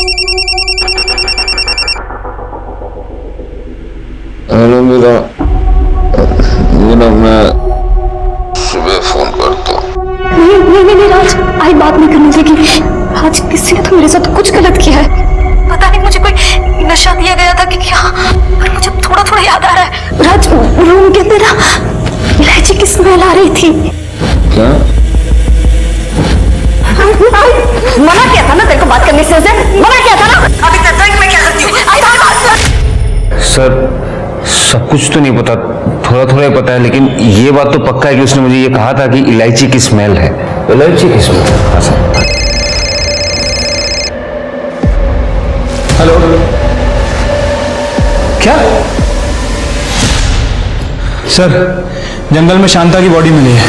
हेलो मीरा, मैं सुबह फोन करता हूँ। नहीं राज, आई बात नहीं करनी चाहिए। आज किसी ने तो मेरे साथ कुछ गलत किया है। पता नहीं मुझे कोई नशा दिया गया था कि क्या, पर मुझे थोड़ा याद आ रहा है। राज, रूम के अंदर ना इलायची की स्मेल आ रही थी। क्या? मना किया था ना तेरे को बात करने से, मना किया था ना। अभी तक मैं क्या करती हूँ? सर सब कुछ तो नहीं पता, थोड़ा ही पता है, लेकिन ये बात तो पक्का है कि उसने मुझे ये कहा था कि इलायची की स्मेल है। इलायची की स्मेल? हाँ सर। हेलो, क्या? सर जंगल में शांता की बॉडी मिली है।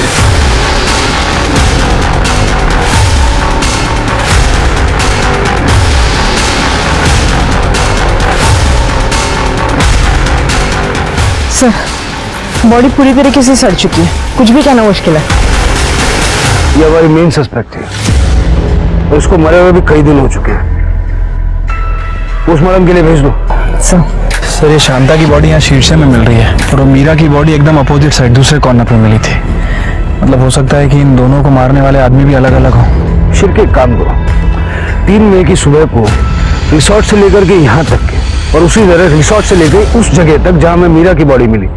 सर बॉडी पूरी तरीके से सड़ चुकी है, कुछ भी कहना मुश्किल है। ये हमारी मेन सस्पेक्ट थी और उसको मरे हुए भी कई दिन हो चुके हैं। पोस्टमार्टम के लिए भेज दो। सर ये शांता की बॉडी यहाँ शीर्षे में मिल रही है और वो मीरा की बॉडी एकदम अपोजिट साइड दूसरे कॉर्नर पे मिली थी। मतलब हो सकता है कि इन दोनों को मारने वाले आदमी भी अलग अलग हों। शिरके एक काम करो, 3 मई की सुबह को रिसोर्ट से लेकर के यहाँ तक के और उसी तरह रिसोर्ट से लेकर उस जगह तक जहाँ में मीरा की बॉडी मिली,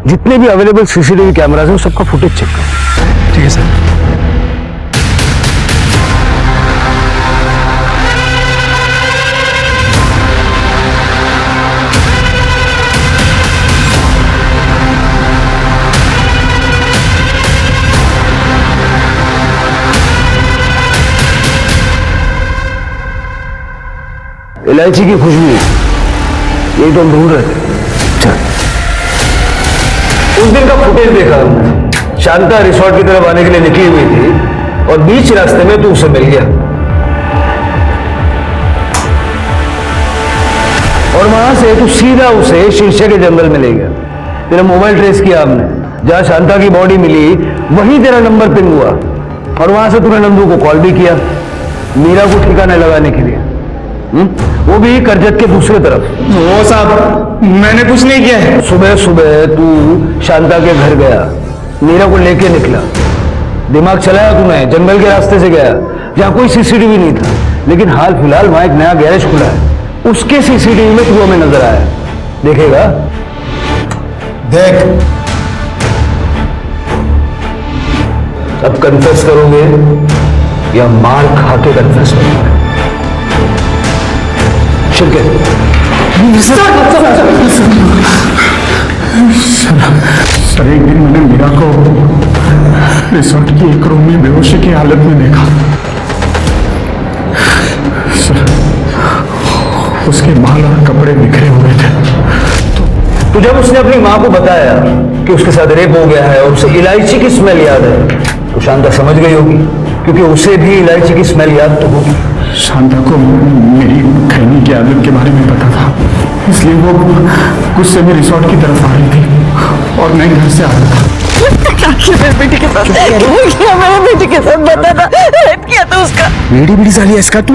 जितने भी अवेलेबल सीसीटीवी कैमरास हैं उन सबका फुटेज चेक करो। ठीक है सर। इलायची की खुशबू, यही तो हम ढूंढ रहे थे। चल, उस दिन का फुटेज देखा हमने। शांता रिसोर्ट की तरफ आने के लिए निकली हुई थी और बीच रास्ते में तू उसे मिल गया और वहां से तू सीधा उसे शीर्षे के जंगल में ले गया। तेरा मोबाइल ट्रेस किया हमने, जहां शांता की बॉडी मिली वहीं तेरा नंबर पिंग हुआ और वहां से तूने नंदू को कॉल भी किया मीरा को ठिकाने लगाने के लिए। वो भी करजत के दूसरे तरफ। वो साहब मैंने कुछ नहीं किया है। सुबह सुबह तू शांता के घर गया, मीरा को लेके निकला, दिमाग चलाया तूने, जंगल के रास्ते से गया जहां कोई सीसीटीवी नहीं था, लेकिन हाल फिलहाल वहां एक नया गैरेज खुला है, उसके सीसीटीवी में तू हमें नजर आया। देखेगा? देख, अब कन्फेस करोगे या मार खा के कन्फेस करोगे? सर एक दिन मैंने मीरा को रिसोर्ट की एक रूम में बेहोशी की हालत में देखा। सर उसके बाल और कपड़े बिखरे हुए थे। तो जब उसने अपनी मां को बताया कि उसके साथ रेप हो गया है और उसे इलायची की स्मेल याद है, तो शांता समझ गई होगी, क्योंकि उसे भी इलायची की स्मेल याद तो होगी। शांता को मेरी खैनी की आदत के बारे में पता था, इसलिए वो गुस्से में रिसोर्ट की तरफ आ रही थी और मैं घर से आ रहा था। मेरे बेटे के साथ मेरे बेटे के साथ बता था, रेप किया था उसका। बीड़ी साली है इसका। तू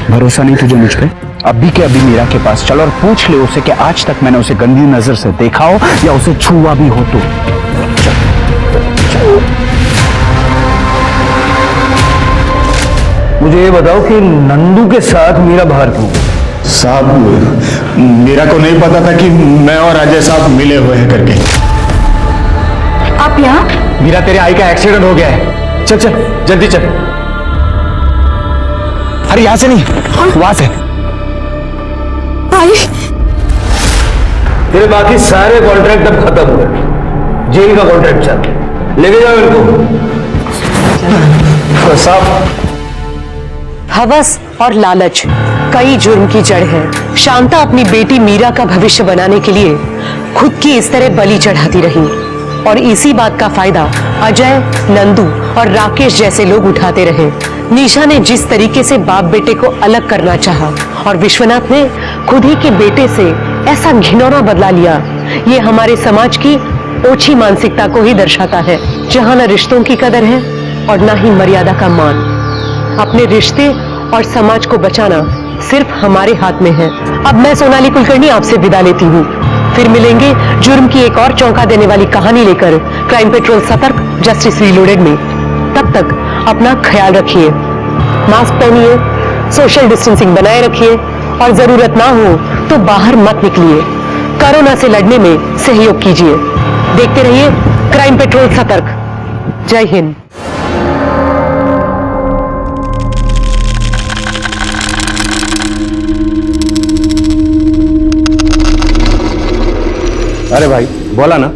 भरोसा नहीं तुझे मुझ पे? अभी के अभी मीरा के पास चल और पूछ ले उसे कि आज तक मैंने उसे गंदी नजर से देखा हो या उसे छुआ भी हो तो। मुझे ये बताओ कि नंदू के साथ मीरा बाहर क्यों? साहब मीरा को नहीं पता था कि मैं और अजय साहब मिले हुए हैं करके। आप यहाँ? मीरा तेरे आई का एक्सीडेंट हो गया है, चल चल जल्दी चल। अरे यहां से नहीं, वहां से। आई? तेरे बाकी सारे कॉन्ट्रैक्ट अब खत्म हुए, जेल का कॉन्ट्रैक्ट चल, लेके जाओ इनको। तो साहब, हवस और लालच कई जुर्म की जड़ है। शांता अपनी बेटी मीरा का भविष्य बनाने के लिए खुद की इस तरह बलि चढ़ाती रही और इसी बात का फायदा अजय, नंदू और राकेश जैसे लोग उठाते रहे। निशा ने जिस तरीके से बाप बेटे को अलग करना चाहा और विश्वनाथ ने खुद ही के बेटे से ऐसा घिनौना बदला लिया, ये हमारे समाज की ओछी मानसिकता को ही दर्शाता है, जहां न रिश्तों की कदर है और न ही मर्यादा का मान। अपने रिश्ते और समाज को बचाना सिर्फ हमारे हाथ में है। अब मैं सोनाली कुलकर्णी आपसे विदा लेती हूँ। फिर मिलेंगे जुर्म की एक और चौंका देने वाली कहानी लेकर क्राइम पेट्रोल सतर्क जस्टिस रीलोडेड में। तब तक अपना ख्याल रखिए, मास्क पहनिए, सोशल डिस्टेंसिंग बनाए रखिए और जरूरत ना हो तो बाहर मत निकलिए। कोरोना से लड़ने में सहयोग कीजिए। देखते रहिए क्राइम पेट्रोल सतर्क। जय हिंद। अरे भाई बोला ना,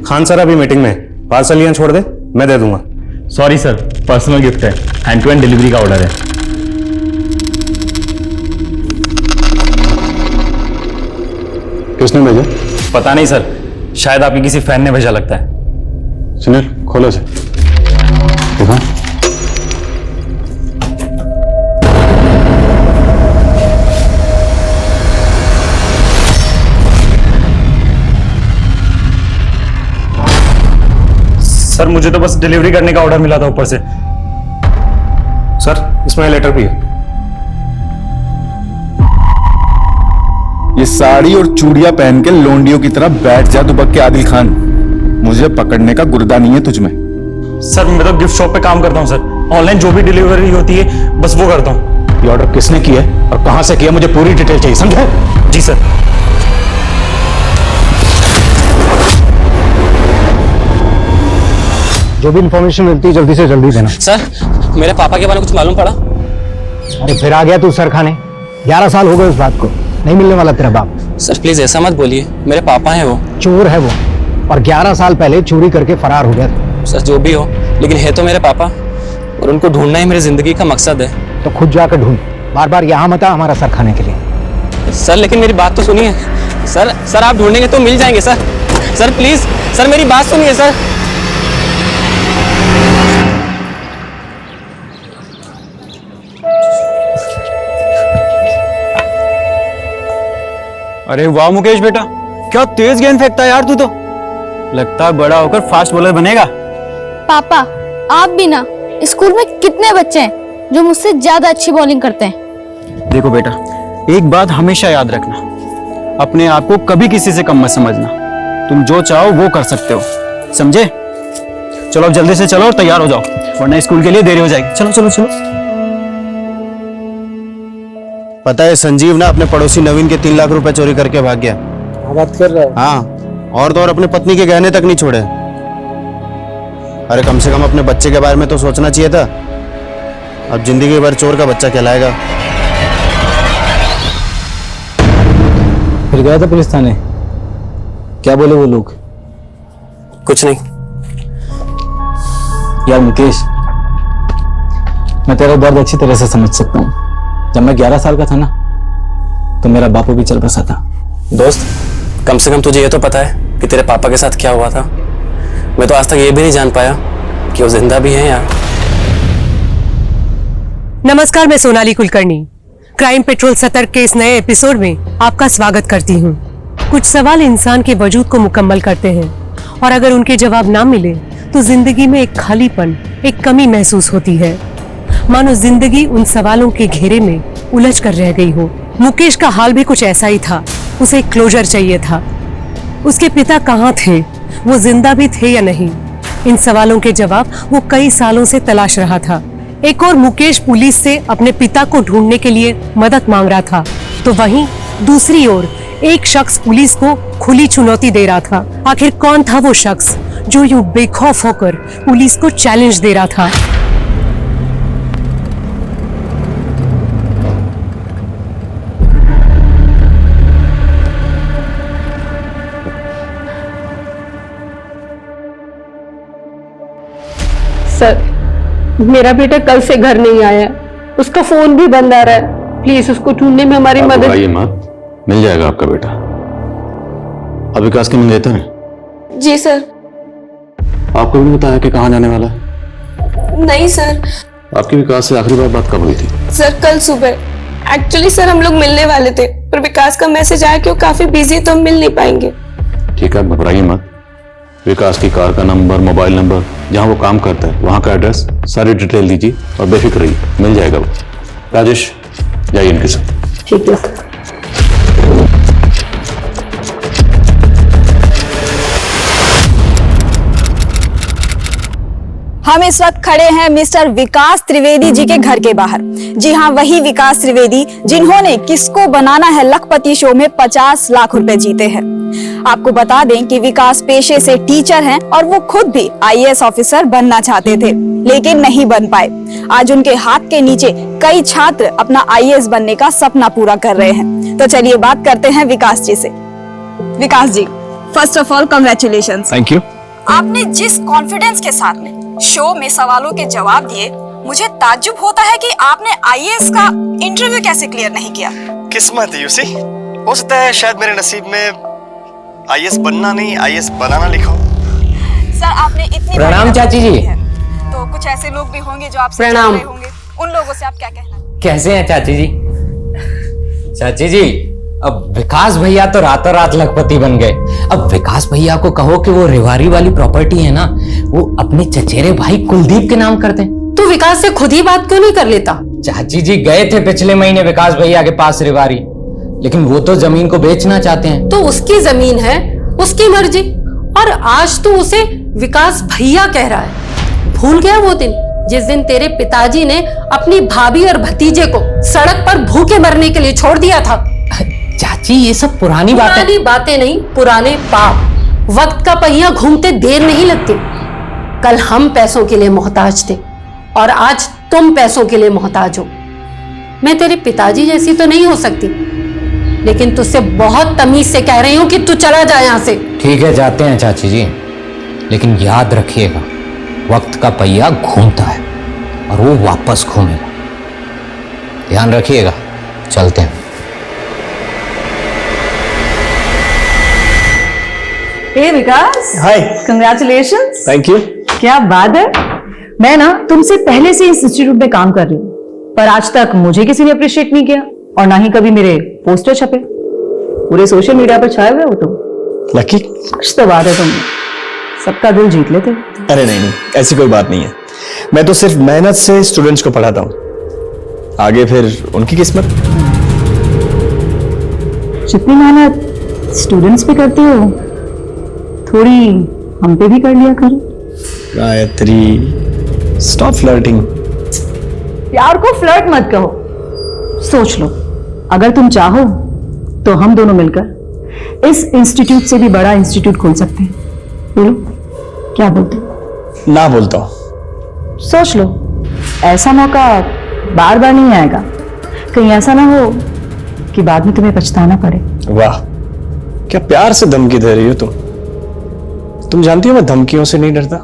खान सर अभी मीटिंग में, पार्सल यहाँ छोड़ दे, मैं दे दूंगा। सॉरी सर, पर्सनल गिफ्ट है, हैंड टू हैंड डिलीवरी का ऑर्डर है। किसने भेजा? पता नहीं सर, शायद आपके किसी फैन ने भेजा लगता है। सुनील खोलो से देखा। सर मुझे तो बस डिलीवरी करने का ऑर्डर मिला था ऊपर से। सर इसमें लेटर भी है। ये साड़ी और चूड़ियां पहन के लोंडियों की तरह बैठ जा दुबक के आदिल खान। मुझे पकड़ने का गुर्दा नहीं है तुझमें। सर मैं तो गिफ्ट शॉप पे काम करता हूँ सर, ऑनलाइन जो भी डिलीवरी होती है बस वो करता हूँ। ये ऑर्डर किसने किया है और कहां से किया, मुझे पूरी डिटेल चाहिए, समझे? जी सर। जो भी इंफॉर्मेशन मिलती है जल्दी से जल्दी देना। सर मेरे पापा के बारे में कुछ मालूम पड़ा? अरे फिर आ गया तू सर खाने। 11 साल हो गए उस बात को, नहीं मिलने वाला तेरा बाप। सर प्लीज ऐसा मत बोलिए, मेरे पापा हैं वो। चोर है वो, और 11 साल पहले चोरी करके फरार हो गया था। सर जो भी हो, लेकिन है तो मेरे पापा, और उनको ढूंढना ही मेरी जिंदगी का मकसद है। तो खुद जाकर ढूंढ, बार बार यहाँ मत आ हमारा सर खाने के लिए। सर लेकिन मेरी बात तो सुनिए सर। सर आप ढूंढेंगे तो मिल जाएंगे सर। सर प्लीज सर मेरी बात सुनिए सर। अरे वाह मुकेश बेटा, क्या तेज गेंद फेंकता है यार तू तो। लगता है बड़ा होकर फास्ट बॉलर बनेगा। पापा आप भी ना, स्कूल में कितने बच्चे हैं जो मुझसे ज्यादा अच्छी बॉलिंग करते हैं। देखो बेटा, एक बात हमेशा याद रखना, अपने आप को कभी किसी से कम मत समझना। तुम जो चाहो वो कर सकते हो, समझे? चलो अब जल्दी से चलो और तैयार हो जाओ, वरना स्कूल के लिए देरी हो जाएगी। चलो चलो चलो। पता है संजीव ना अपने पड़ोसी नवीन के 3 लाख रुपए चोरी करके भाग गया। बात कर रहा है। हाँ, और तो और अपनी पत्नी के गहने तक नहीं छोड़े। अरे कम से कम अपने बच्चे के बारे में तो सोचना चाहिए था। अब जिंदगी भर चोर का बच्चा कहलाएगा। फिर गया था पुलिस थाने, क्या बोले वो लोग? कुछ नहीं। यार मुकेश, मैं तेरा दर्द अच्छी तरह से समझ सकता हूँ। जब मैं 11 साल का था ना, तो मेरा बापू भी चल बसा था। दोस्त कम से कम तुझे ये तो पता है कि तेरे पापा के साथ क्या हुआ था। मैं तो आज तक ये भी नहीं जान पाया कि वो जिंदा भी हैं यार। नमस्कार, मैं सोनाली कुलकर्णी क्राइम पेट्रोल सतर्क के इस नए एपिसोड में आपका स्वागत करती हूँ। कुछ सवाल इंसान के वजूद को मुकम्मल करते हैं, और अगर उनके जवाब ना मिले तो जिंदगी में एक खालीपन, एक कमी महसूस होती है, मानो जिंदगी उन सवालों के घेरे में उलझ कर रह गई हो। मुकेश का हाल भी कुछ ऐसा ही था। उसे क्लोजर चाहिए था। उसके पिता कहाँ थे, वो जिंदा भी थे या नहीं, इन सवालों के जवाब वो कई सालों से तलाश रहा था। एक और मुकेश पुलिस से अपने पिता को ढूंढने के लिए मदद मांग रहा था, तो वहीं दूसरी ओर एक शख्स पुलिस को खुली चुनौती दे रहा था। आखिर कौन था वो शख्स जो यूं बेखौफ होकर पुलिस को चैलेंज दे रहा था? सर मेरा बेटा कल से घर नहीं आया, उसका फोन भी बंद आ रहा है। प्लीज उसको ढूंढने में हमारी मदद। घबराइए मत, मिल जाएगा आपका बेटा। अब विकास के मंगेतर हैं? जी सर। आपको भी नहीं बताया कि कहाँ जाने वाला है? नहीं सर। आपकी विकास से आखिरी बात कब हुई थी? सर कल सुबह। एक्चुअली सर हम लोग मिलने वाले थे, पर विकास का मैसेज आया कि वो काफी बिजी है तो हम मिल नहीं पाएंगे। ठीक है, घबराइए मत, विकास की कार का नंबर, मोबाइल नंबर, जहां वो काम करता है वहां का एड्रेस, सारी डिटेल दीजिए और बेफिक्र रहिए, मिल जाएगा वो। राजेश जाइए इनके साथ। ठीक है सर। हम इस वक्त खड़े हैं मिस्टर विकास त्रिवेदी जी के घर के बाहर। जी हाँ, वही विकास त्रिवेदी जिन्होंने किसको बनाना है लखपति शो में 50 लाख रुपए जीते हैं। आपको बता दें कि विकास पेशे से टीचर हैं और वो खुद भी आईएएस ऑफिसर बनना चाहते थे, लेकिन नहीं बन पाए। आज उनके हाथ के नीचे कई छात्र अपना आईएएस बनने का सपना पूरा कर रहे हैं। तो चलिए बात करते हैं विकास जी से। Vikas ji, first of all congratulations. Thank you. आपने जिस कॉन्फिडेंस के साथ में शो में सवालों के जवाब दिए, मुझे ताज्जुब होता है कि आपने आईएएस का इंटरव्यू कैसे क्लियर नहीं किया। किस्मत है यूसी, हो सकता है शायद मेरे नसीब में आईएएस बनना नहीं आईएएस बनाना लिखा हो। सर, आपने इतनी प्रणाम चाची जी। तो कुछ ऐसे लोग भी होंगे जो आपसे प्रणाम। चिढ़ रहे होंगे, उन लोगों से आप क्या कहना? कैसे हैं चाची जी? चाची जी, अब विकास भैया तो रातों रात लखपति बन गए। अब विकास भैया को कहो कि वो रेवाड़ी वाली प्रॉपर्टी है ना, वो अपने चचेरे भाई कुलदीप के नाम कर दें। तो विकास से खुद ही बात क्यों नहीं कर लेता? चाची जी गए थे पिछले महीने विकास भैया के पास रेवाड़ी, लेकिन वो तो जमीन को बेचना चाहते हैं। तो उसकी जमीन है, उसकी मर्जी, और आज तो उसे विकास भैया कह रहा है। भूल गया वो दिन जिस दिन तेरे पिताजी ने अपनी भाभी और भतीजे को सड़क पर भूखे मरने के लिए छोड़ दिया था? चाची ये सब पुरानी बातें नहीं, पुराने पाप। वक्त का पहिया घूमते देर नहीं लगती। कल हम पैसों के लिए मोहताज थे और आज तुम पैसों के लिए मोहताज हो। मैं तेरे पिताजी जैसी तो नहीं हो सकती, लेकिन तुझसे बहुत तमीज से कह रही हूं कि तू चला जा यहां से। ठीक है, जाते हैं चाची जी, लेकिन याद रखिएगा वक्त का पहिया घूमता है और वो वापस घूमेगा। ध्यान रखिएगा। चलते हैं। हे विकास, हाय। कंग्रेचुलेशंस। Thank you. क्या बात है। मैं ना तुमसे पहले से इस इंस्टीट्यूट में काम कर रही हूँ, पर आज तक मुझे किसी ने अप्रिशिएट नहीं किया और ना ही कभी मेरे पोस्टर छपे। पूरे सोशल मीडिया पर छाए हुए हो तुम। लकी, कुछ तो बात है, तुम सबका दिल जीत लेते। अरे नहीं, ऐसी कोई बात नहीं है। मैं तो सिर्फ मेहनत से स्टूडेंट्स को पढ़ाता हूँ, आगे फिर उनकी किस्मत। जितनी मेहनत स्टूडेंट्स पे करती हो, थोड़ी हम पे भी कर लिया करो। Gayatri, stop flirting. प्यार को फ्लर्ट मत कहो। सोच लो, अगर तुम चाहो तो हम दोनों मिलकर इस इंस्टीट्यूट से भी बड़ा इंस्टीट्यूट खोल सकते हैं। बोलो, क्या बोलते हो? ना बोलता हूं। सोच लो, ऐसा मौका बार बार नहीं आएगा। कहीं ऐसा ना हो कि बाद में तुम्हें पछताना पड़े। वाह, क्या प्यार से धमकी दे रही हो तुम जानती हो मैं धमकियों से नहीं डरता।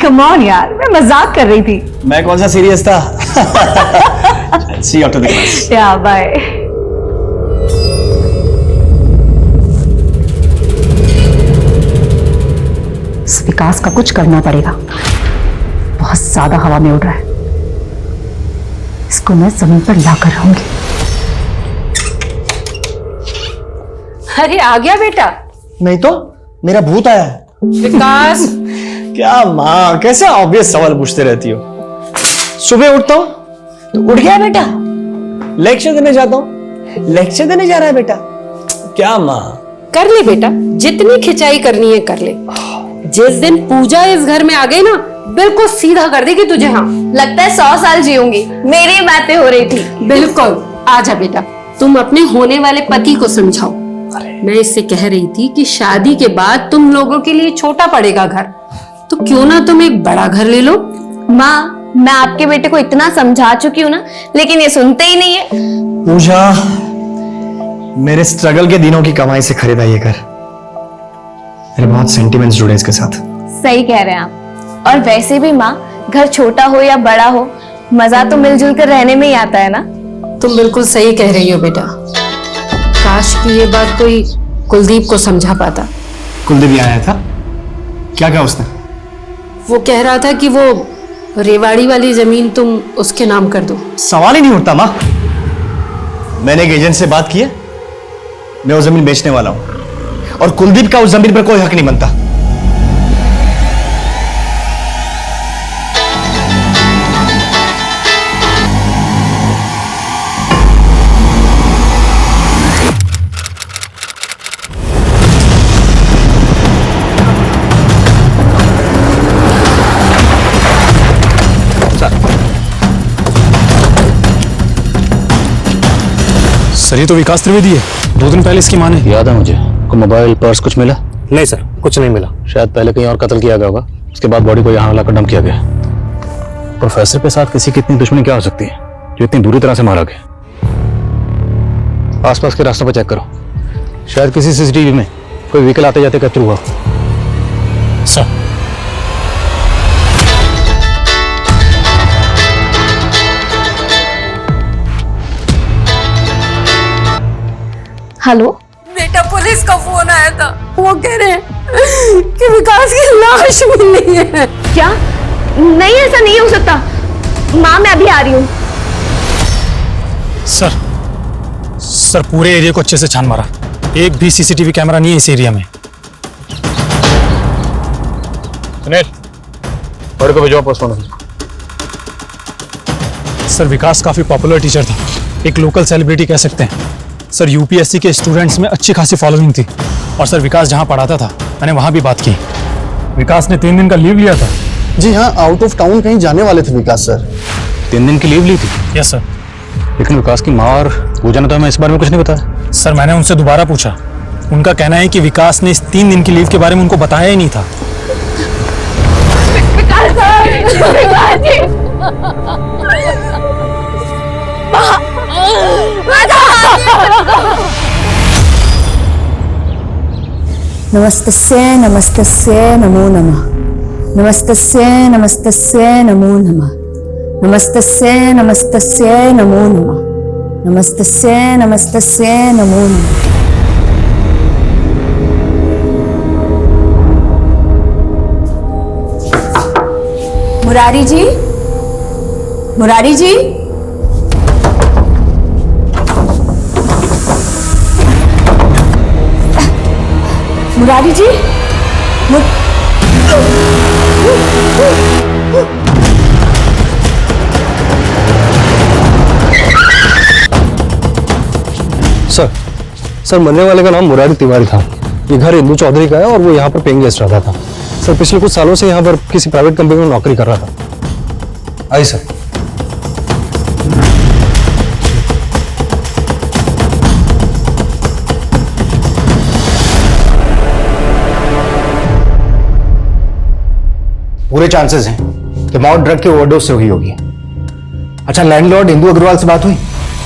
कम ऑन यार, मैं मजाक कर रही थी। मैं कौन सा सीरियस था। See you after the class. या बाय। इस विकास का कुछ करना पड़ेगा, बहुत ज्यादा हवा में उड़ रहा है। इसको मैं जमीन पर लाकर रहूंगी। अरे आ गया बेटा। नहीं तो मेरा भूत आया है। विकास, क्या माँ, कैसे ऑब्वियस सवाल पूछते रहती हो। सुबह उठता हूँ तो उठ गया बेटा, लेक्चर देने जाता हूँ, लेक्चर देने जा रहा है बेटा। क्या माँ। कर ले बेटा, जितनी खिंचाई करनी है कर ले। जिस दिन पूजा इस घर में आ गई ना, बिल्कुल सीधा कर देगी तुझे। हाँ, लगता है 100 साल जीऊंगी। मेरी बातें हो रही थी। बिल्कुल। आजा बेटा, तुम अपने होने वाले पति को समझाओ। मैं इससे कह रही थी कि शादी के बाद तुम लोगों के लिए छोटा पड़ेगा घर, तो क्यों ना तुम एक बड़ा घर ले लो। माँ, मैं आपके बेटे को इतना समझा चुकी हूँ ना, लेकिन ये सुनते ही नहीं है। पूजा, मेरे स्ट्रगल के दिनों की कमाई से खरीदा ये घर। मेरे बहुत सेंटिमेंट्स जुड़े इसके साथ। सही कह रहे हैं आप। और वैसे भी माँ, घर छोटा हो या बड़ा हो, मजा तो मिलजुल कर रहने में ही आता है ना। तुम बिल्कुल सही कह रही हो बेटा। काश कि ये बात कोई कुलदीप को समझा पाता। कुलदीप आया था, क्या कहा उसने? वो कह रहा था कि वो रेवाड़ी वाली जमीन तुम उसके नाम कर दो। सवाल ही नहीं उठता माँ। मैंने एक एजेंट से बात की है, मैं वो जमीन बेचने वाला हूँ और कुलदीप का उस जमीन पर कोई हक नहीं बनता। सर ये तो विकास त्रिवेदी है, 2 दिन पहले इसकी मां ने। याद है मुझे। कोई मोबाइल पर्स कुछ मिला? नहीं सर, कुछ नहीं मिला। शायद पहले कहीं और कत्ल किया गया होगा, उसके बाद बॉडी को यहाँ लाकर डंप किया गया। प्रोफेसर के साथ किसी की इतनी दुश्मनी क्या हो सकती है जो इतनी बुरी तरह से मारा गया? आसपास के रास्तों पर चेक करो, शायद किसी सीसीटीवी में कोई व्हीकल आते जाते कैप्चर हुआ। सर हेलो बेटा, पुलिस का फोन आया था। वो कह रहे हैं कि विकास की लाश मिली है। क्या? नहीं, ऐसा नहीं हो सकता। माँ, मैं अभी आ रही हूँ। सर पूरे एरिया को अच्छे से छान मारा, एक भी सीसीटीवी कैमरा नहीं है इस एरिया में। सुनील, बॉडी को भिजवाओ पोस्टमार्टम। सर विकास काफी पॉपुलर टीचर था, एक लोकल सेलिब्रिटी कह सकते हैं। सर यूपीएससी के स्टूडेंट्स में अच्छी खासी फॉलोइंग थी, और सर विकास जहां पढ़ाता था मैंने वहां भी बात की। विकास ने 3 दिन का लीव लिया था। जी हाँ, आउट ऑफ टाउन कहीं जाने वाले थे विकास सर। 3 दिन की लीव ली थी? Yes sir. लेकिन विकास की माँ और पूजा ने तो हमें इस बारे में कुछ नहीं बताया। सर मैंने उनसे दोबारा पूछा, उनका कहना है कि विकास ने इस 3 दिन की लीव के बारे में उनको बताया ही नहीं था। नमस्तस्य नमस्तस्य नमो नमः। नमस्तस्य नमस्तस्य नमो नमः। नमस्तस्य नमस्तस्य नमो नमः। नमस्तस्य नमस्तस्य नमो नमः। मुरारी जी, मुरारी जी, मुरारी जी, सर मरने वाले का नाम मुरारी तिवारी था। ये घर इंदू चौधरी का है और वो यहाँ पर पेइंग गेस्ट रहता था। सर पिछले कुछ सालों से यहाँ पर किसी प्राइवेट कंपनी में नौकरी कर रहा था। आइए सर। पूरे चांसेस हैं कि मौत ड्रग के ओवरडोज से हुई होगी। अच्छा, लैंडलॉर्ड इंदू अग्रवाल से बात हुई?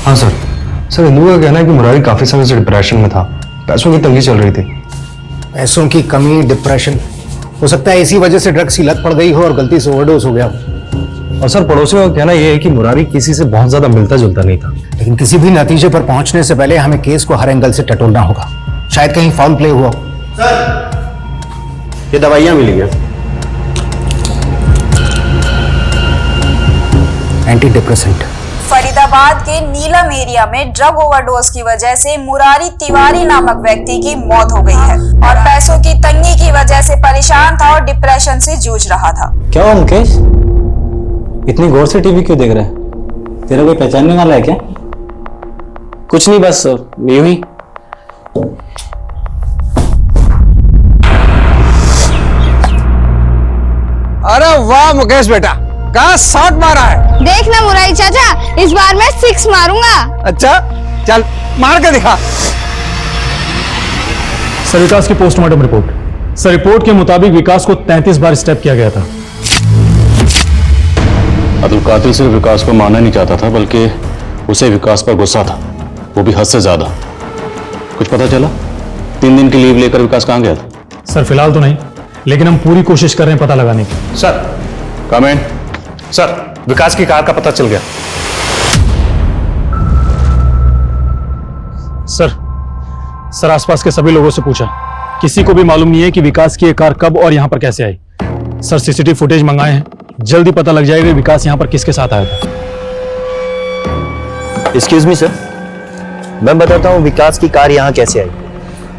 हाँ सर इंदू का कहना है कि मुरारी काफी समय से डिप्रेशन में था, पैसों की तंगी चल रही थी। पैसों की कमी, डिप्रेशन, हो सकता है इसी वजह से ड्रग्स की लत पड़ गई हो और गलती से ओवरडोज हो गया हो। और सर पड़ोसियों का कहना यह है कि मुरारी किसी से बहुत ज्यादा मिलता जुलता नहीं था। लेकिन किसी भी नतीजे पर पहुंचने से पहले हमें केस को हर एंगल से टटोलना होगा। शायद कहीं फाउल प्ले हुआ हो। सर ये दवाइयां मिली हैं। Anti depressant. फरीदाबाद के नीलम एरिया में ड्रग ओवरडोज की वजह से मुरारी तिवारी नामक व्यक्ति की मौत हो गई है और पैसों की तंगी की वजह से परेशान था और डिप्रेशन से जूझ रहा था। क्या हुआ मुकेश, इतनी गौर से टीवी क्यों देख रहे हैं? तेरा कोई पहचानने वाला है क्या? कुछ नहीं, बस यूं ही। अरे वाह मुकेश बेटा, कहाँ शॉट मारा है। देखना मुरारी चाचा, इस बार मैं 6 मारूंगा। अच्छा चल मार के दिखा। सर विकास की पोस्टमार्टम रिपोर्ट। सर रिपोर्ट के मुताबिक विकास को 33 बार स्टेप किया गया था। अब्दुल कातिल सिर्फ विकास को मारना नहीं चाहता था, बल्कि उसे विकास पर गुस्सा था, वो भी हद से ज्यादा। कुछ पता चला 3 दिन की लीव लेकर विकास कहाँ गया था? सर फिलहाल तो नहीं, लेकिन हम पूरी कोशिश कर रहे हैं पता लगाने की। Sir comment. सर विकास की कार का पता चल गया। सर आसपास के सभी लोगों से पूछा, किसी को भी मालूम नहीं है कि विकास की ये कार कब और यहां पर कैसे आई। सर सीसीटीवी फुटेज मंगाए हैं, जल्दी पता लग जाएगा विकास यहां पर किसके साथ आया था। एक्सक्यूज मी सर, मैं बताता हूँ विकास की कार यहाँ कैसे आई।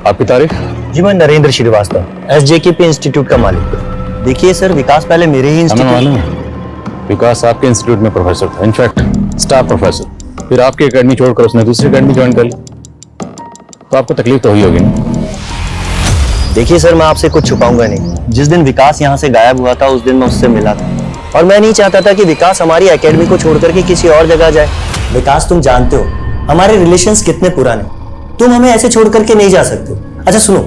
आपकी तारीख? जी मैं नरेंद्र श्रीवास्तव, SJKP इंस्टीट्यूट का मालिक। देखिए सर, विकास पहले मेरे ही इंस्टीट्यूट। विकास आपके इंस्टीट्यूट में प्रोफेसर था, इनफैक्ट स्टाफ प्रोफेसर। फिर आपकी एकेडमी छोड़कर उसने दूसरी एकेडमी ज्वाइन कर ली, तो आपको तकलीफ तो हुई होगी ना? देखिए सर, मैं आपसे कुछ छुपाऊंगा नहीं। जिस दिन विकास यहाँ से गायब हुआ था उस दिन मैं उससे मिला था, और मैं नहीं चाहता था कि विकास हमारी एकेडमी को छोड़कर के किसी और जगह जाए। विकास, तुम जानते हो हमारे रिलेशंस कितने पुराने, तुम हमें ऐसे छोड़ करके नहीं जा सकते। अच्छा सुनो,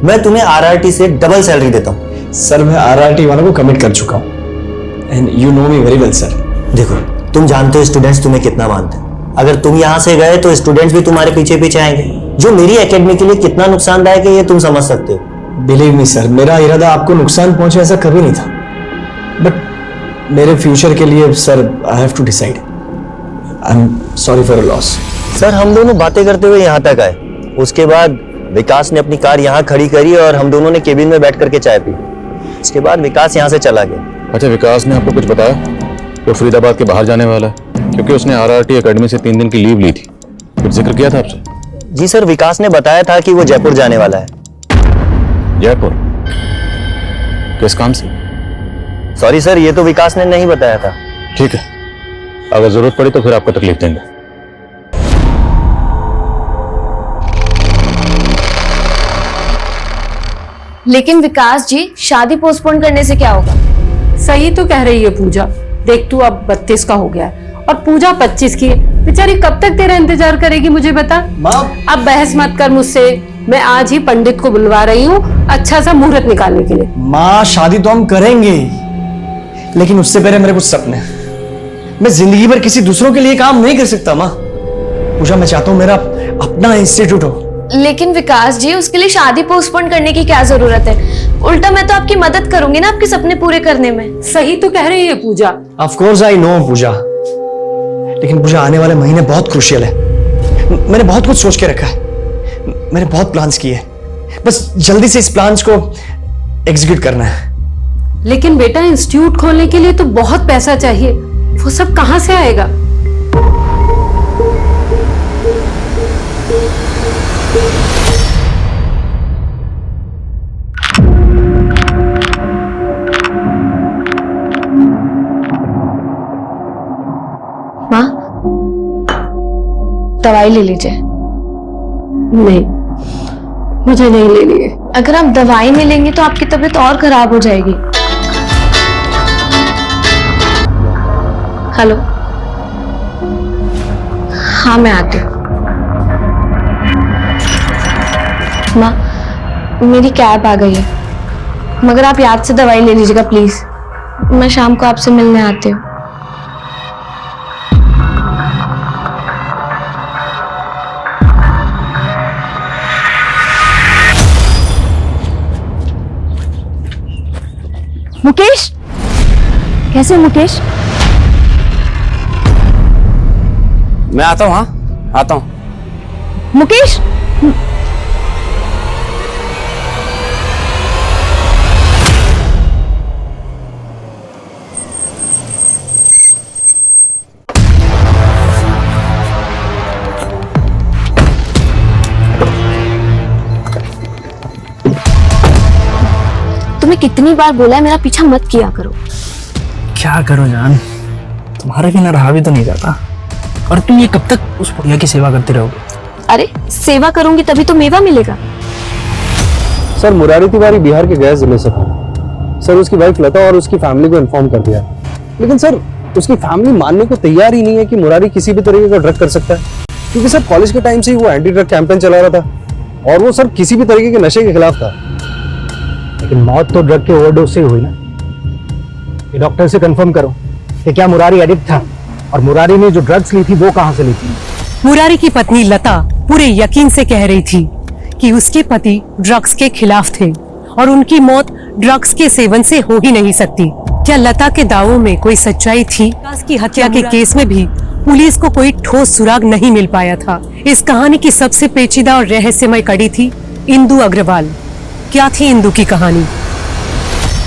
मैं तुम्हें RRT से डबल सैलरी देता हूँ। सर मैं RRT वालों को कमिट कर चुका हूँ, and you know me very well sir. देखो, तुम जानते हो स्टूडेंट्स तुम्हें कितना मानते हैं। अगर तुम यहाँ से गए तो स्टूडेंट्स भी तुम्हारे पीछे पीछे आएंगे, जो मेरी एकेडमी के लिए कितना नुकसानदायक है ये तुम समझ सकते हो। बिलीव मी सर, मेरा इरादा आपको नुकसान पहुंचे ऐसा कभी नहीं था, बट मेरे फ्यूचर के लिए sir I have to decide. I am sorry for your loss. Sir, हम दोनों बातें करते हुए यहाँ तक आए, उसके बाद विकास ने अपनी कार यहाँ खड़ी करी और हम दोनों ने केबिन में बैठ करके चाय पी। उसके बाद विकास यहाँ से चला गया। अच्छा, विकास ने आपको कुछ बताया? वो फरीदाबाद के बाहर जाने वाला है, क्योंकि उसने RRT एकेडमी से 3 दिन की लीव ली थी। कुछ जिक्र किया था आपसे? जी सर, विकास ने बताया था कि वो जयपुर जाने वाला है। जयपुर? किस काम से? सॉरी सर, ये तो विकास ने नहीं बताया था। ठीक है, अगर जरूरत पड़ी तो फिर आपको तकलीफ देंगे। लेकिन विकास जी, शादी पोस्टपोन करने से क्या होगा? सही तो कह रही है पूजा। देख तू अब 32 का हो गया है और पूजा 25 की है। बेचारी कब तक तेरा इंतजार करेगी मुझे बता। अब बहस मत कर मुझसे, मैं आज ही पंडित को बुलवा रही हूँ अच्छा सा मुहूर्त निकालने के लिए। माँ, शादी तो हम करेंगे, लेकिन उससे पहले मेरे कुछ सपने। मैं जिंदगी भर किसी दूसरों के लिए काम नहीं कर सकता माँ। पूजा, मैं चाहता हूँ मेरा अपना इंस्टीट्यूट हो। लेकिन विकास जी, उसके लिए शादी पोस्टपोन करने की क्या जरूरत है? उल्टा मैं तो आपकी मदद करूंगी ना आपके सपने पूरे करने में। सही तो कह रही है पूजा। ऑफ कोर्स आई नो पूजा, लेकिन पूजा आने वाले महीने बहुत क्रूशियल है। मैंने बहुत कुछ सोच के रखा है, मैंने बहुत प्लान्स किए हैं, बस जल्दी से इस प्लान्स को एग्जीक्यूट करना है। लेकिन बेटा, इंस्टीट्यूट खोलने के लिए तो बहुत पैसा चाहिए, वो सब कहाँ से आएगा? माँ, दवाई ले लीजिए। नहीं, मुझे नहीं लेनी है। अगर आप दवाई नहीं लेंगे तो आपकी तबीयत और खराब हो जाएगी। हेलो, हाँ मैं आती हूँ। माँ, मेरी कैब आ गई है, मगर आप याद से दवाई ले लीजिएगा प्लीज। मैं शाम को आपसे मिलने आती हूँ। मुकेश, कैसे हो मुकेश? मैं आता हूँ। हाँ आता हूँ। मुकेश, तुम्हें कितनी बार बोला है मेरा पीछा मत किया करो। क्या करो जान, तुम्हारे बिना रहा भी तो नहीं जाता। और तुम ये कब तक उस बुढ़िया की सेवा करते रहोगे? अरे सेवा करूंगी तभी तो मेवा मिलेगा। सर, मुरारी तिवारी बिहार के गया जिले से था। सर, उसकी वाइफ लता और उसकी फैमिली को इन्फॉर्म कर दिया, लेकिन सर उसकी फैमिली मानने को तैयार ही नहीं है कि मुरारी किसी भी तरीके का ड्रग कर सकता है, क्योंकि सर कॉलेज के टाइम से ही वो एंटी ड्रग कैंपेन चला रहा था और वो सर किसी भी तरीके के नशे के खिलाफ था। लेकिन मौत तो ड्रग के ओवरडोज से हुई ना। ये डॉक्टर से कंफर्म करो कि क्या मुरारी एडिक्ट था, और मुरारी ने जो ड्रग्स ली थी वो कहां से ली थी? मुरारी की पत्नी लता पूरे यकीन से कह रही थी कि उसके पति ड्रग्स के खिलाफ थे और उनकी मौत ड्रग्स के सेवन से हो ही नहीं सकती। क्या लता के दावों में कोई सच्चाई थी? विकास की हत्या के केस में भी पुलिस को कोई ठोस सुराग नहीं मिल पाया था। इस कहानी की सबसे पेचीदा और रहस्यमय कड़ी थी इंदु अग्रवाल। क्या थी इंदु की कहानी?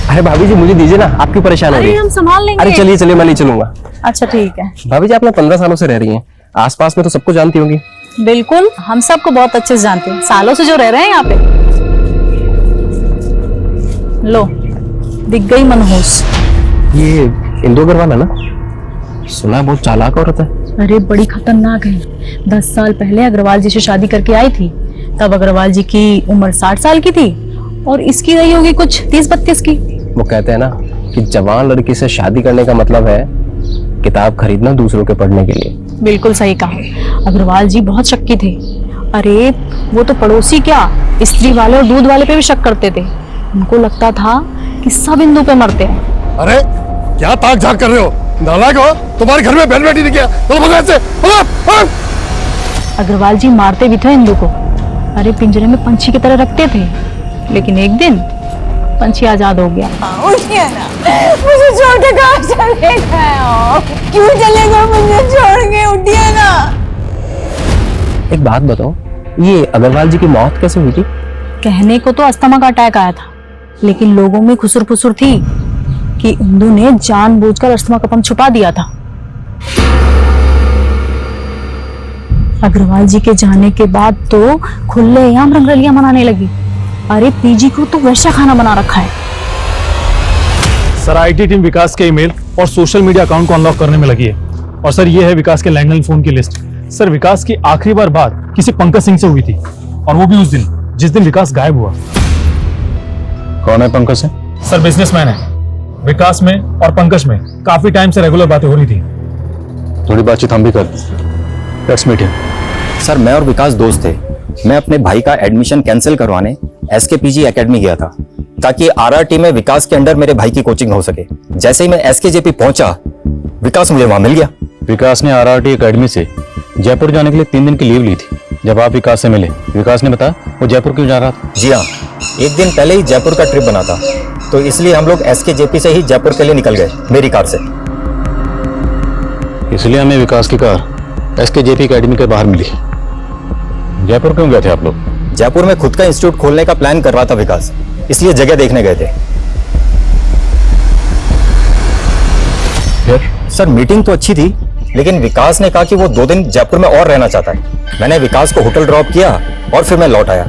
अरे भाभी जी, मुझे दीजिए ना, आपकी परेशान हो रही है। हम संभाल लेंगे। अरे चलिए चलिए, मैं नहीं चलूंगा। अच्छा ठीक है। भाभी जी, आप ना 15 सालों से रह रही हैं, आसपास में तो सबको जानती होंगी। बिल्कुल, हम सबको बहुत अच्छे से जानते हैं, सालों से जो रह रहे हैं यहाँ पे। लो दिख गई मनहूस। ये इंदु अग्रवाल है ना? सुना है बहुत चालाक औरत है। अरे बड़ी खतरनाक है। 10 साल पहले अग्रवाल जी से शादी करके आई थी, तब अग्रवाल जी की उम्र 60 साल की थी और इसकी रही होगी कुछ 30-32 की। वो कहते हैं ना कि जवान लड़की से शादी करने का मतलब है किताब खरीदना दूसरों के पढ़ने के लिए। बिल्कुल सही कहा। अग्रवाल जी बहुत शक्की थे। अरे वो तो पड़ोसी क्या, स्त्री वाले और दूध वाले पे भी शक करते थे। उनको लगता था कि सब इंदु पे मरते हैं। अरे क्या ताक झाक कर रहे हो? नालायक हो? तुम्हारे घर में बहन बेटी नहीं किया? चलो भगवान से। अग्रवाल जी मारते भी थे इंदु को। अरे पिंजरे में पंछी की तरह रखते थे, लेकिन एक दिन पंछी आजाद हो गया। उठिए ना, मुझे छोड़ के कहाँ चले गए हो? क्यों चले गए मुझे छोड़ के? उठिए ना। एक बात बताओ, ये अग्रवाल जी की मौत कैसे हुई थी? कहने को तो अस्थमा का अटैक आया था, लेकिन लोगों में खुसर फुसर थी कि इंदु ने जानबूझकर अस्थमा का पंप छुपा दिया था। अग्रवाल जी के जाने के बाद तो खुलेआम रंगरलियां मनाने लगी। अरे पीजी को तो वैसा खाना बना रखा है। सर आईटी टीम विकास के ईमेल और सोशल मीडिया अकाउंट को अनलॉक करने में लगी है। और सर ये है विकास के लैंडलाइन फोन की लिस्ट। सर विकास की आखिरी बार बात किसी पंकज सिंह से हुई थी, और वो भी उस दिन जिस दिन विकास गायब हुआ। कौन है पंकज सिंह? सर बिजनेसमैन है। विकास में और पंकज में काफी टाइम से रेगुलर बातें हो रही थी। थोड़ी बातचीत हम भी कर लेट्स मीट हिम। सर मैं और विकास दोस्त थे। मैं अपने भाई का एडमिशन कैंसिल करवाने SKPG एकेडमी गया था, ताकि RRT में विकास के अंडर मेरे भाई की कोचिंग हो सके। जैसे ही मैं SKJP पहुंचा, विकास मुझे वहां मिल गया। विकास ने RRT एकेडमी से जयपुर जाने के लिए 3 दिन की लीव ली थी। जब आप विकास से मिले, विकास ने बताया वो जयपुर क्यों जा रहा था? जी हाँ, एक दिन पहले ही जयपुर का ट्रिप बना था, तो इसलिए हम लोग SKJP से ही जयपुर के लिए निकल गए मेरी कार से। इसलिए हमें विकास की कार SKJP एकेडमी के बाहर मिली। जयपुर क्यों गए थे आप लोग? जयपुर में खुद का इंस्टीट्यूट खोलने का प्लान कर रहा था विकास, इसलिए जगह देखने गए थे। सर मीटिंग तो अच्छी थी, लेकिन विकास ने कहा कि वो 2 दिन जयपुर में और रहना चाहता है। मैंने विकास को होटल ड्रॉप किया और फिर मैं लौट आया।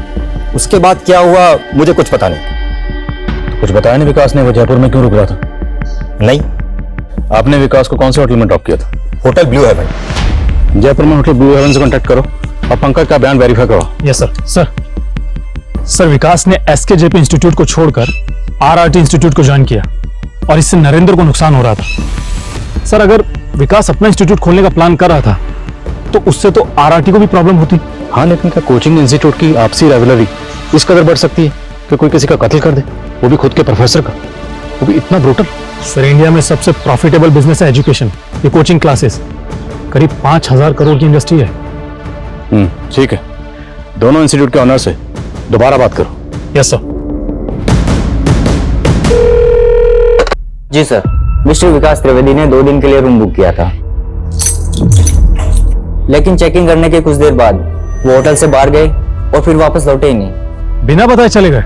उसके बाद क्या हुआ मुझे कुछ पता नहीं। तो कुछ बताया नहीं विकास ने वो जयपुर में क्यों रुक रहा था? नहीं। आपने विकास को कौन से होटल में ड्रॉप किया था? Hotel Blue Heaven. जयपुर में होटल ब्लू हेवन से कांटेक्ट करो और पंकज का बयान वेरीफाई करो। Yes sir. सर विकास ने SKJP इंस्टीट्यूट को छोड़कर RRT इंस्टीट्यूट को ज्वाइन किया, और इससे नरेंद्र को नुकसान हो रहा था। सर अगर विकास अपना इंस्टीट्यूट खोलने का प्लान कर रहा था, तो उससे तो RRT को भी प्रॉब्लम होती। हाँ, लेकिन क्या कोचिंग इंस्टीट्यूट की आपसी राइवलरी इस कदर बढ़ सकती है कि कोई किसी का कत्ल कर दे, वो भी खुद के प्रोफेसर का, वो भी इतना ब्रूटल? सर इंडिया में सबसे प्रॉफिटेबल बिजनेस है एजुकेशन, ये कोचिंग क्लासेस। करीब 5,000 करोड़ की इंडस्ट्री है। ठीक है, दोनों इंस्टीट्यूट के ऑनर से दोबारा बात करो। Yes sir. जी सर, मिस्टर विकास त्रिवेदी ने 2 दिन के लिए रूम बुक किया था, लेकिन चेकिंग करने के कुछ देर बाद वो होटल से बाहर गए और फिर वापस लौटे ही नहीं। बिना बताए चले गए।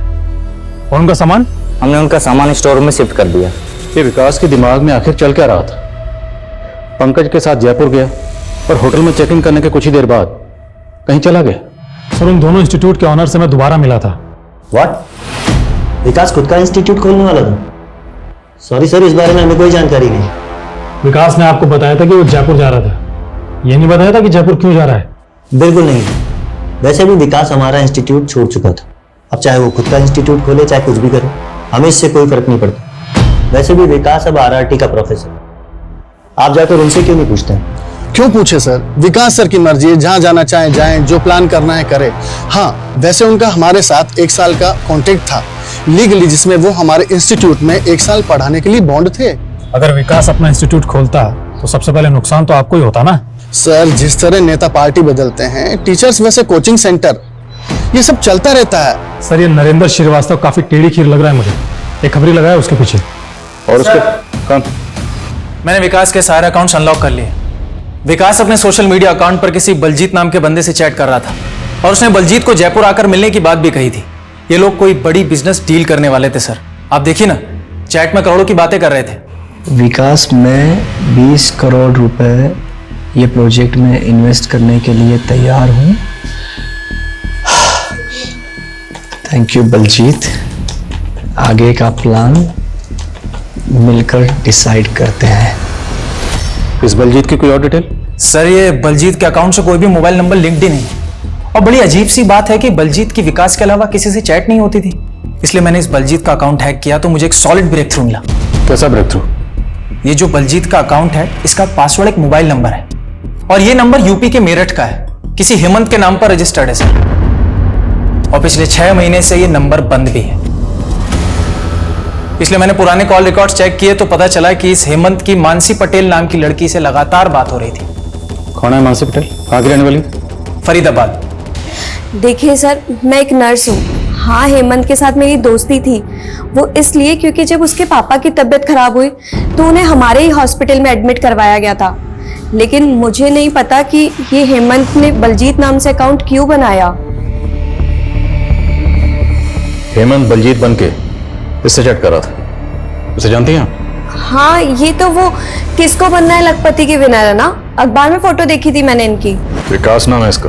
और उनका सामान? हमने उनका सामान स्टोर में शिफ्ट कर दिया। ये विकास के दिमाग में आखिर चल क्या रहा था? पंकज के साथ जयपुर गया और होटल में चेकिंग करने के कुछ ही देर बाद कहीं चला गया। सर उन दोनों इंस्टीट्यूट के ऑनर से मैं दोबारा मिला था। व्हाट? विकास खुद का इंस्टीट्यूट खोलने वाला था? सॉरी सर, इस बारे में हमें कोई जानकारी नहीं। विकास ने आपको बताया था कि वो जयपुर जा रहा था, ये नहीं बताया था कि जयपुर क्यों जा रहा है? बिल्कुल नहीं। वैसे भी विकास हमारा इंस्टीट्यूट छोड़ चुका था। अब चाहे वो खुद का इंस्टीट्यूट खोले चाहे कुछ भी करे, हमें इससे कोई फर्क नहीं पड़ता। वैसे भी विकास अब RRT का प्रोफेसर। आप जाकर उनसे क्यों नहीं पूछते? क्यों पूछे सर? विकास सर की मर्जी है, जहां जाना चाहे जाएं, जो प्लान करना है करे। हाँ, वैसे उनका हमारे साथ 1 साल का कॉन्ट्रैक्ट था लीगली, जिसमें वो हमारे इंस्टीट्यूट में 1 साल पढ़ाने के लिए बॉन्ड थे। अगर विकास अपना इंस्टीट्यूट खोलता तो सबसे पहले नुकसान तो आपको ही होता ना। सर जिस तरह नेता पार्टी बदलते हैं, टीचर्स वैसे कोचिंग सेंटर, ये सब चलता रहता है। सर ये नरेंद्र श्रीवास्तव काफी टेढ़ी खीर लग रहा है मुझे। एक खबरी लगाया उसके पीछे। और उसके कौन? मैंने विकास के सारे अकाउंट्स अनलॉक कर लिए। विकास अपने सोशल मीडिया अकाउंट पर किसी बलजीत नाम के बंदे से चैट कर रहा था, और उसने बलजीत को जयपुर आकर मिलने की बात भी कही थी। ये लोग कोई बड़ी बिजनेस डील करने वाले थे सर। आप देखिए ना, चैट में करोड़ों की बातें कर रहे थे। विकास, मैं 20 करोड़ रुपए ये प्रोजेक्ट में इन्वेस्ट करने के लिए तैयार हूं। Thank you Baljeet. आगे का प्लान मिलकर डिसाइड करते हैं। इस बलजीत की कोई और डिटेल? सर ये बलजीत के अकाउंट से कोई भी मोबाइल नंबर लिंक्ड ही नहीं है। और बड़ी अजीब सी बात है कि बलजीत की विकास के अलावा किसी से चैट नहीं होती थी। इसलिए मैंने इस बलजीत का अकाउंट हैक किया तो मुझे एक सॉलिड ब्रेक थ्रू मिला। कैसा ब्रेक थ्रू? ये जो बलजीत का अकाउंट है इसका पासवर्ड एक मोबाइल नंबर है और ये नंबर यूपी के मेरठ का है, किसी हेमंत के नाम पर रजिस्टर्ड है सर। और पिछले 6 महीने से ये नंबर बंद भी है। इसलिए मैंने पुराने कॉल रिकॉर्ड्स चेक किए तो पता चला कि इस हेमंत की मानसी पटेल नाम की लड़की से लगातार बात हो रही थी। कौन है मानसी पटेल? कहाँ की रहने वाली? फरीदाबाद। देखिए सर, मैं एक नर्स हूँ। हाँ, हेमंत के साथ मेरी दोस्ती थी। वो इसलिए क्योंकि जब उसके पापा की तबीयत खराब हुई तो उन्हें हमारे ही हॉस्पिटल में एडमिट करवाया गया था। लेकिन मुझे नहीं पता कि ये हेमंत ने बलजीत नाम से अकाउंट क्यों बनाया। हेमंत बलजीत बन के इससे चैट कर रहा था। उसे जानती हैं आप? हाँ, ये तो वो किसको बनना है लखपति की विनर है ना। अखबार में फोटो देखी थी मैंने इनकी। विकास नाम है इसका,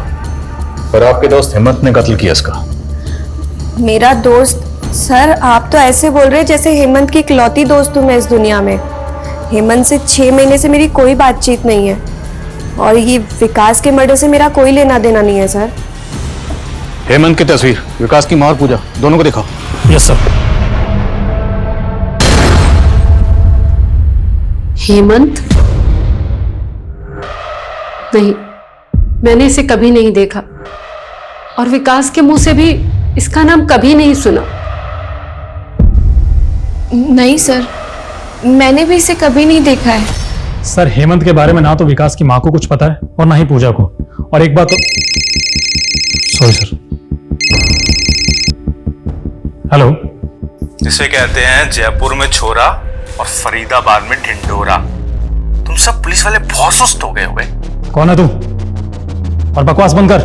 पर आपके दोस्त हेमंत ने कत्ल किया इसका। मेरा दोस्त? सर आप तो ऐसे बोल रहे जैसे हेमंत की इकलौती दोस्त हूँ मैं इस दुनिया में। हेमंत से 6 महीने से मेरी कोई बातचीत नहीं है और ये विकास के मर्डर से मेरा कोई लेना देना नहीं है सर। हेमंत की तस्वीर, विकास की मां और पूजा दोनों को दिखाओ। Yes sir. हेमंत? नहीं, मैंने इसे कभी नहीं देखा और विकास के मुंह से भी इसका नाम कभी नहीं सुना। नहीं सर, मैंने भी इसे कभी नहीं देखा है। सर हेमंत के बारे में ना तो विकास की मां को कुछ पता है और ना ही पूजा को। और एक बात तो सॉरी सर। हेलो। जिसे कहते हैं जयपुर में छोरा और फरीदाबाद में ढिंढोरा। तुम सब पुलिस वाले बहुत सुस्त हो गए हो गए। कौन है तू? और बकवास बंद कर,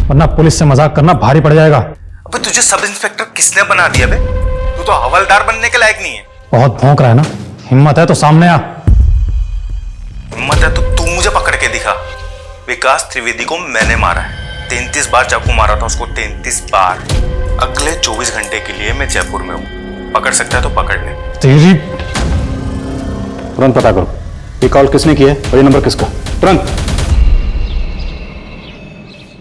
वरना पुलिस से मजाक करना भारी पड़ जाएगा। अबे तुझे सब इंस्पेक्टर किसने बना दिया बे? तू तो हवलदार बनने के लायक नहीं है। बहुत भौंक रहा है ना। हिम्मत है तो सामने आ। हिम्मत है तो तू मुझे पकड़ के दिखा। विकास त्रिवेदी को मैंने मारा है। 33 बार चाकू मारा था उसको, 33 बार। अगले 24 घंटे के लिए मैं जयपुर में हूँ। पकड़ सकता है तो पकड़ ले। तेरी तुरंत पता करो ये कॉल किसने किया है और ये नंबर किसका। तुरंत।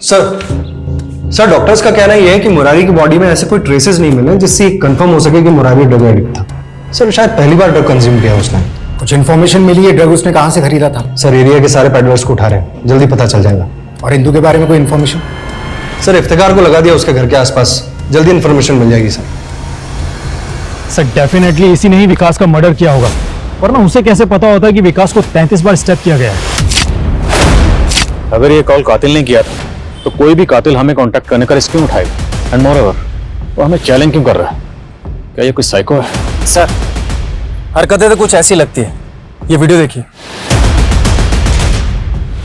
सर डॉक्टर्स का कहना यह है कि मुरारी की बॉडी में ऐसे कोई ट्रेसेस नहीं मिले जिससे कंफर्म हो सके कि मुरारी ड्रग एडिक्ट था। सर शायद पहली बार ड्रग कंज्यूम किया उसने। कुछ इन्फॉर्मेशन मिली है ड्रग उसने कहां से खरीदा था? सर एरिया के सारे पेडलर्स को उठा रहे हैं, जल्दी पता चल जाएगा। और इंदू के बारे में कोई इन्फॉर्मेशन? सर इफ्तिकार को लगा दिया उसके घर के आसपास, जल्दी इन्फॉर्मेशन मिल जाएगी सर। सर डेफिनेटली इसी ने ही विकास का मर्डर किया होगा, वरना उसे कैसे पता होता है कि विकास को 33 बार स्टेप किया गया है। अगर ये कॉल कातिल ने किया था तो कोई भी कातिल हमें कांटेक्ट करने का रिस्क क्यों उठाएगा? एंड मोरओवर वो हमें चैलेंज क्यों कर रहा है? क्या ये कोई साइको है? सर हरकतें तो कुछ ऐसी लगती है। ये वीडियो देखिए।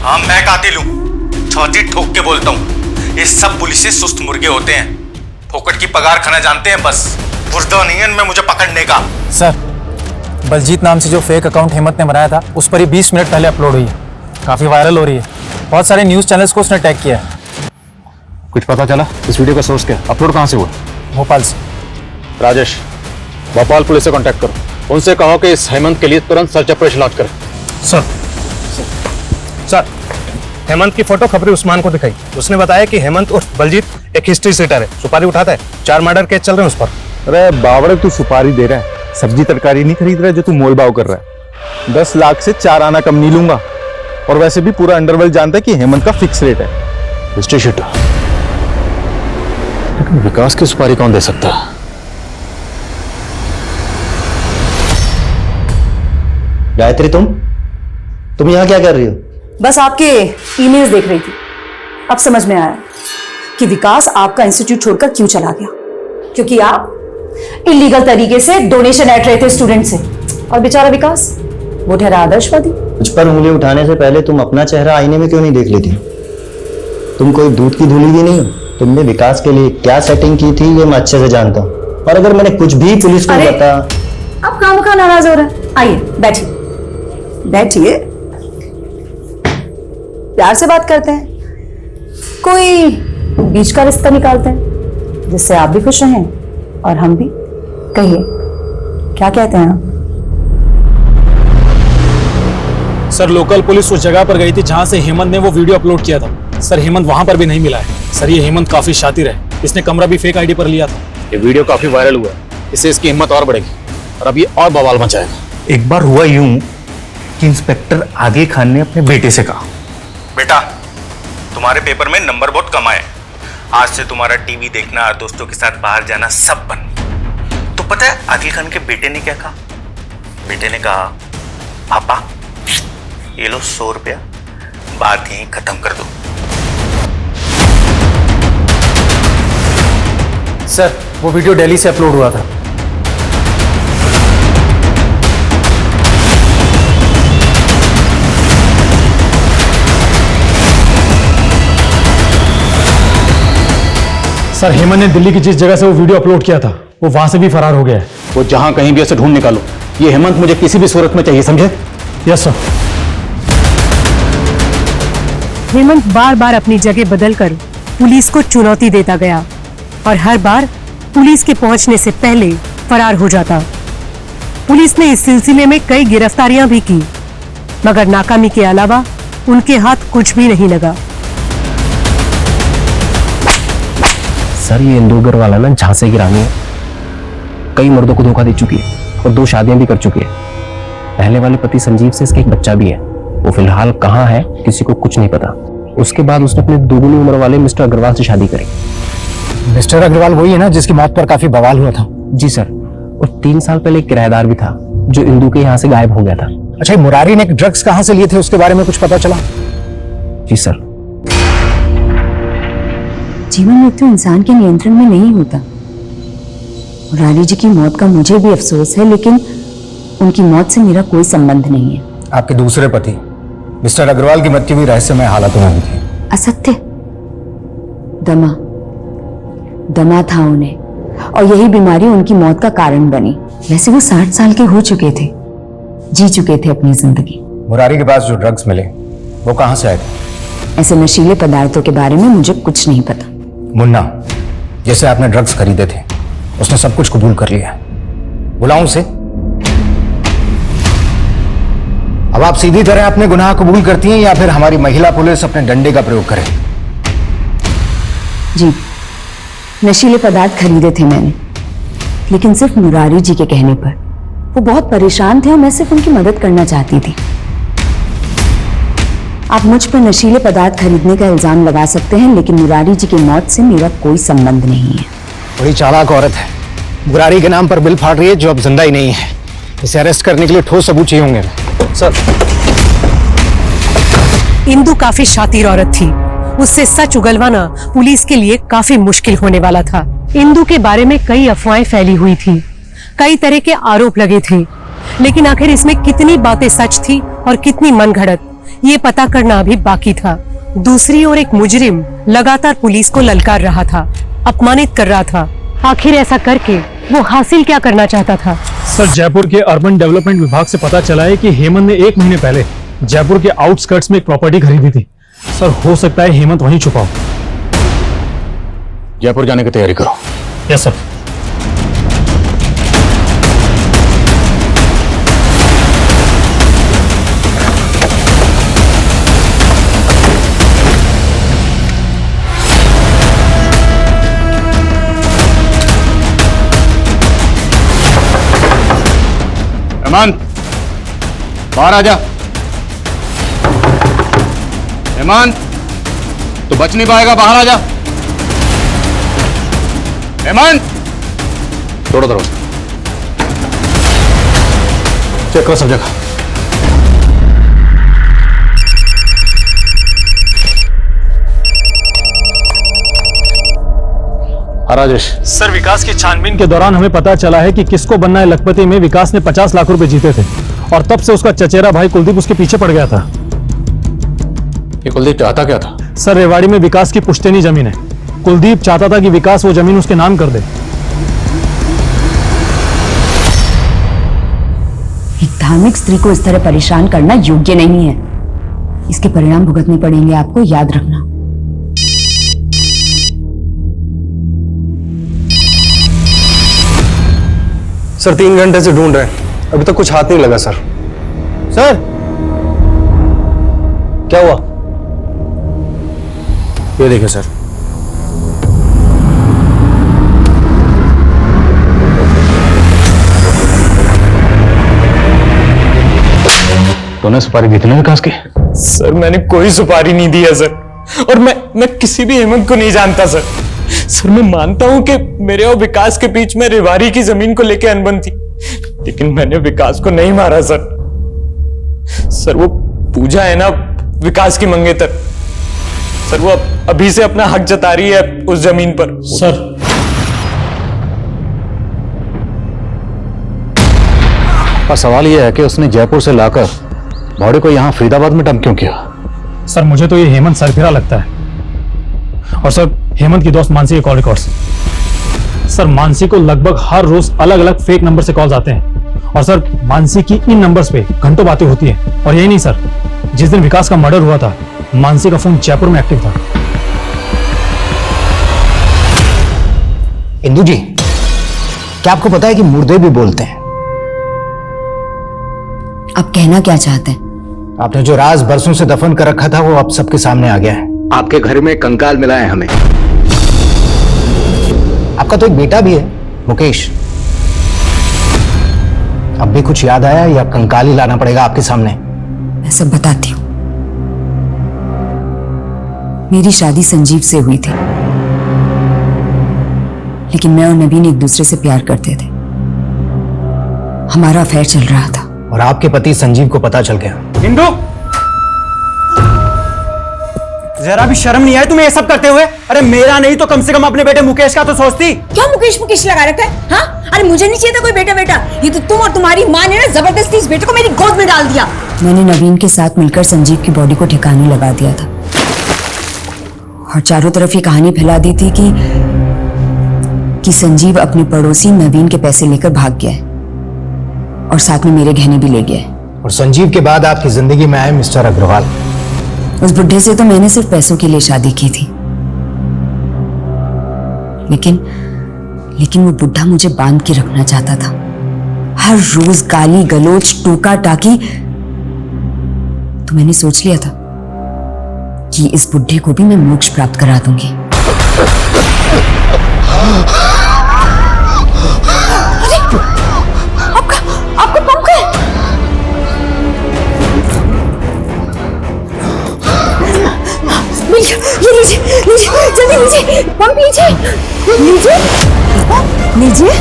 हाँ मैं कातिल हूँ, छौती ठोक के बोलता हूँ। ये सब पुलिस से सुस्त मुर्गे होते हैं, फोकट की पगार खाना जानते हैं बस। बुर्दा नहीं है इनमें मुझे पकड़ने का। सर बलजीत नाम से जो फेक अकाउंट हेमंत ने बनाया था उस पर ही 20 मिनट पहले अपलोड हुई है, काफी वायरल हो रही है। बहुत सारे न्यूज चैनल्स को उसने टैग किया है। कुछ पता चला इस वीडियो का सोर्स क्या? अपलोड कहां से हुआ? भोपाल से। राजेश, भोपाल पुलिस से कांटेक्ट करो, उनसे कहो कि इस हेमंत के लिए तुरंत सर्च ऑपरेशन लॉन्च करें। सर हेमंत की फोटो खबरी उस्मान को दिखाई। उसने बताया कि हेमंत उर्फ बलजीत एक हिस्ट्री सीटर है, सुपारी उठाता है। 4 मर्डर केस चल रहे हैं उस पर। अरे बावड़े, तू सुपारी दे रहा है, सब्जी तरकारी नहीं खरीद रहा है जो तू मोल भाव कर रहा है। 10 लाख से 4 आना कम नहीं लूंगा। और वैसे भी पूरा अंडरवर्ल्ड जानता है कि हेमंत का फिक्स रेट है। हिस्ट्री शीटर, लेकिन विकास की सुपारी कौन दे सकता है? गायत्री, तुम यहाँ क्या कर रही हो? बस आपके ईमेल्स देख रही थी। अब समझ में आया कि विकास आपका इंस्टीट्यूट छोड़कर क्यों चला गया। क्योंकि आप इलीगल तरीके से डोनेशन ऐंठ रहे थे स्टूडेंट से। और बेचारा विकास वो ठहरा आदर्शवादी। मुझ पर उंगली उठाने से पहले तुम अपना चेहरा आईने में क्यों नहीं देख लेती? तुम कोई दूध की धुली भी नहीं हो। तुमने विकास के लिए क्या सेटिंग की थी ये मैं अच्छे से जानता हूँ। और अगर मैंने कुछ भी पुलिस को बता। आप खामखा नाराज हो रहे हैं। आइए बैठिए बैठिए, प्यार से बात करते हैं, कोई बीच का रिश्ता निकालते हैं जिससे आप भी खुश रहें और हम भी। कहिए, क्या कहते हैं आप? सर लोकल पुलिस उस जगह पर गई थी जहां से हेमंत ने वो वीडियो अपलोड किया था। सर हेमंत वहां पर भी नहीं मिला है। सर ये हेमंत काफी शातिर है, इसने कमरा भी फेक आईडी पर लिया था। ये वीडियो काफी वायरल हुआ है, इससे इसकी हिम्मत और बढ़ेगी और अब ये और बवाल मचाएगा। एक बार हुआ यूं कि इंस्पेक्टर आगे खान ने अपने बेटे से कहा, बेटा तुम्हारे पेपर में नंबर बहुत कम आए, आज से तुम्हारा टीवी देखना, दोस्तों के साथ बाहर जाना सब बंद। तो पता है आदिल खान के बेटे ने क्या कहा? बेटे ने कहा, पापा ये लो 100 रुपया, बात यहीं खत्म कर दो। सर वो वीडियो दिल्ली से अपलोड हुआ था। सर हेमंत ने दिल्ली की जिस जगह से वो वीडियो अपलोड किया था वो वहां से भी फरार हो गया है। वो जहां कहीं भी ऐसे ढूंढ निकालो, ये हेमंत मुझे किसी भी सूरत में चाहिए, समझे? Yes sir. हेमंत बार बार अपनी जगह बदलकर पुलिस को चुनौती देता गया और हर बार पुलिस के पहुंचने से पहले फरार हो जाता। पुलिस ने इस सिलसिले में कई गिरफ्तारियां भी की, मगर नाकामी के अलावा उनके हाथ कुछ भी नहीं लगा। सर ये इंदुगर वाला ना झांसे की रानी है, कई मर्दों को धोखा दे चुकी है और 2 शादियां भी कर चुकी है। पहले वाले पति संजीव से इसका एक बच्चा भी है, वो फिलहाल कहाँ है किसी को कुछ नहीं पता। उसके बाद उसने अपने दोगुनी उम्र वाले मिस्टर अग्रवाल से शादी करी। मिस्टर अग्रवाल वही है ना जिसकी मौत पर काफी बवाल हुआ था? जी सर, और 3 साल पहले एक किराएदार भी था जो इंदू के यहाँ से गायब हो गया था। अच्छा, ये मुरारी ने ड्रग्स कहाँ से लिए थे उसके बारे में कुछ पता चला? जी सर। जीवन मृत्यु इंसान के नियंत्रण में नहीं होता। मुरारी जी की मौत का मुझे भी अफसोस है, लेकिन उनकी मौत से मेरा कोई संबंध नहीं है। आपके दूसरे पति मिस्टर अग्रवाल की मृत्यु भी रहस्यमय हालातों में हुई थी। असत्य। दमा था उन्हें, और यही बीमारी उनकी मौत का कारण बनी। वैसे वो 60 साल के हो चुके थे, जी चुके थे अपनी जिंदगी। मुरारी के पास जो ड्रग्स मिले वो कहां से आए थे? ऐसे नशीले पदार्थों के बारे में मुझे कुछ नहीं पता। मुन्ना जैसे आपने ड्रग्स खरीदे थे उसने सब कुछ कबूल कर लिया। बुलाऊं उसे? अब आप सीधी तरह अपने गुनाह कबूल करती हैं या फिर हमारी महिला पुलिस अपने डंडे का प्रयोग करे? जी, नशीले पदार्थ खरीदे थे मैंने, लेकिन सिर्फ मुरारी जी के कहने पर। वो बहुत परेशान थे और मैं सिर्फ उनकी मदद करना चाहती थी। आप मुझ पर नशीले पदार्थ खरीदने का इल्जाम लगा सकते हैं, लेकिन मुरारी जी की मौत से मेरा कोई संबंध नहीं है। बड़ी चालाक औरत है, मुरारी के नाम पर बिल फाड़ रही है जो अब जिंदा ही नहीं है। इसे अरेस्ट करने के लिए ठोस सबूत चाहिए होंगे। सर इंदु काफी शातिर औरत थी, उससे सच उगलवाना पुलिस के लिए काफी मुश्किल होने वाला था। इंदु के बारे में कई अफवाहें फैली हुई थी, कई तरह के आरोप लगे थे, लेकिन आखिर इसमें कितनी बातें सच थी और कितनी मनगढ़ंत, ये पता करना अभी बाकी था। दूसरी ओर एक मुजरिम लगातार पुलिस को ललकार रहा था, अपमानित कर रहा था। आखिर ऐसा करके वो हासिल क्या करना चाहता था? सर जयपुर के अर्बन डेवलपमेंट विभाग से पता चला है कि हेमंत ने 1 महीने पहले जयपुर के आउटस्कर्ट्स में एक प्रॉपर्टी खरीदी थी। सर हो सकता है हेमंत वहीं छुपा हो। जयपुर जाने की तैयारी करो। Yes sir. हेमंत बाहर आ जा। हेमंत तू बच नहीं पाएगा, बाहर आ जा। हेमंत तोड़ो दरवाजा, चेक करो सब जगह। राजेश सर विकास की छानबीन के दौरान हमें पता चला है कि किसको बनना है लखपति में विकास ने 50 लाख रुपए जीते थे और तब से उसका चचेरा भाई कुलदीप उसके पीछे पड़ गया था। ये कुलदीप चाहता क्या था? सर रेवाड़ी में विकास की पुश्तैनी जमीन है, कुलदीप चाहता था कि विकास वो जमीन उसके नाम कर दे। एक धार्मिक स्त्री को इस तरह परेशान करना योग्य नहीं है। इसके परिणाम भुगतने पड़ेंगे आपको, याद रखना। सर 3 घंटे से ढूंढ रहे हैं, अभी तक कुछ हाथ नहीं लगा सर। सर क्या हुआ? ये देखिए सर, तूने सुपारी दी थी ना विकास की? सर मैंने कोई सुपारी नहीं दी है सर, और मैं किसी भी हेमंत को नहीं जानता सर। सर मैं मानता हूं कि मेरे और विकास के बीच में रेवाड़ी की जमीन को लेकर अनबन थी, लेकिन मैंने विकास को नहीं मारा सर। सर वो पूजा है ना विकास की मंगेतर, सर वो अभी से अपना हक जता रही है उस जमीन पर। सर और सवाल यह है कि उसने जयपुर से लाकर बॉडी को यहां फरीदाबाद में डंप क्यों किया? सर मुझे तो ये हेमंत सरफिरा लगता है, और सर हेमंत की दोस्त मानसी के कॉल रिकॉर्ड्स। सर मानसी को लगभग हर रोज अलग अलग फेक नंबर से कॉल्स आते हैं, और सर मानसी की इन नंबर्स पे घंटों बातें होती हैं। और यही नहीं सर, जिस दिन विकास का मर्डर हुआ था मानसी का फोन जयपुर में एक्टिव था। इंदु जी, क्या आपको पता है कि मुर्दे भी बोलते हैं? आप कहना क्या चाहते हैं? आपने जो राज बरसों से दफन कर रखा था वो अब सबके सामने आ गया है। आपके घर में कंकाल मिला है हमें। आपका तो एक बेटा भी है, मुकेश। अब भी कुछ याद आया या कंकाल ही लाना पड़ेगा आपके सामने? मैं सब बताती हूँ। मेरी शादी संजीव से हुई थी, लेकिन मैं और नवीन एक दूसरे से प्यार करते थे। हमारा अफेयर चल रहा था और आपके पति संजीव को पता चल गया। इंदु, जरा भी शर्म नहीं आई तुम्हें ये सब करते हुए? अरे मेरा नहीं तो कम से कम अपने बेटे मुकेश का तो सोचती। क्या मुकेश मुकेश लगा रखा है? हाँ, अरे मुझे नहीं चाहिए था कोई बेटा बेटा, ये तो तुम और तुम्हारी माँ ने ना जबरदस्ती इस बेटे को मेरी गोद में डाल दिया। मैंने नवीन के साथ मिलकर संजीव की बॉडी को ठिकाने लगा दिया था, और चारों तरफ ये कहानी फैला दी थी कि संजीव अपने पड़ोसी नवीन के पैसे लेकर भाग गया है, और साथ में मेरे गहने भी ले गया है। और संजीव के बाद आपकी जिंदगी में आए मिस्टर अग्रवाल। उस बुढ़े से तो मैंने सिर्फ पैसों के लिए शादी की थी, लेकिन वो बुढ़ा मुझे बांध के रखना चाहता था। हर रोज गाली गलोच टोका टाकी। तो मैंने सोच लिया था कि इस बुढ़े को भी मैं मोक्ष प्राप्त करा दूंगी। आपको पंख है? ये लीजिए, लीजिए, जल्दी लीजिए, पंप लीजिए, लीजिए, लीजिए।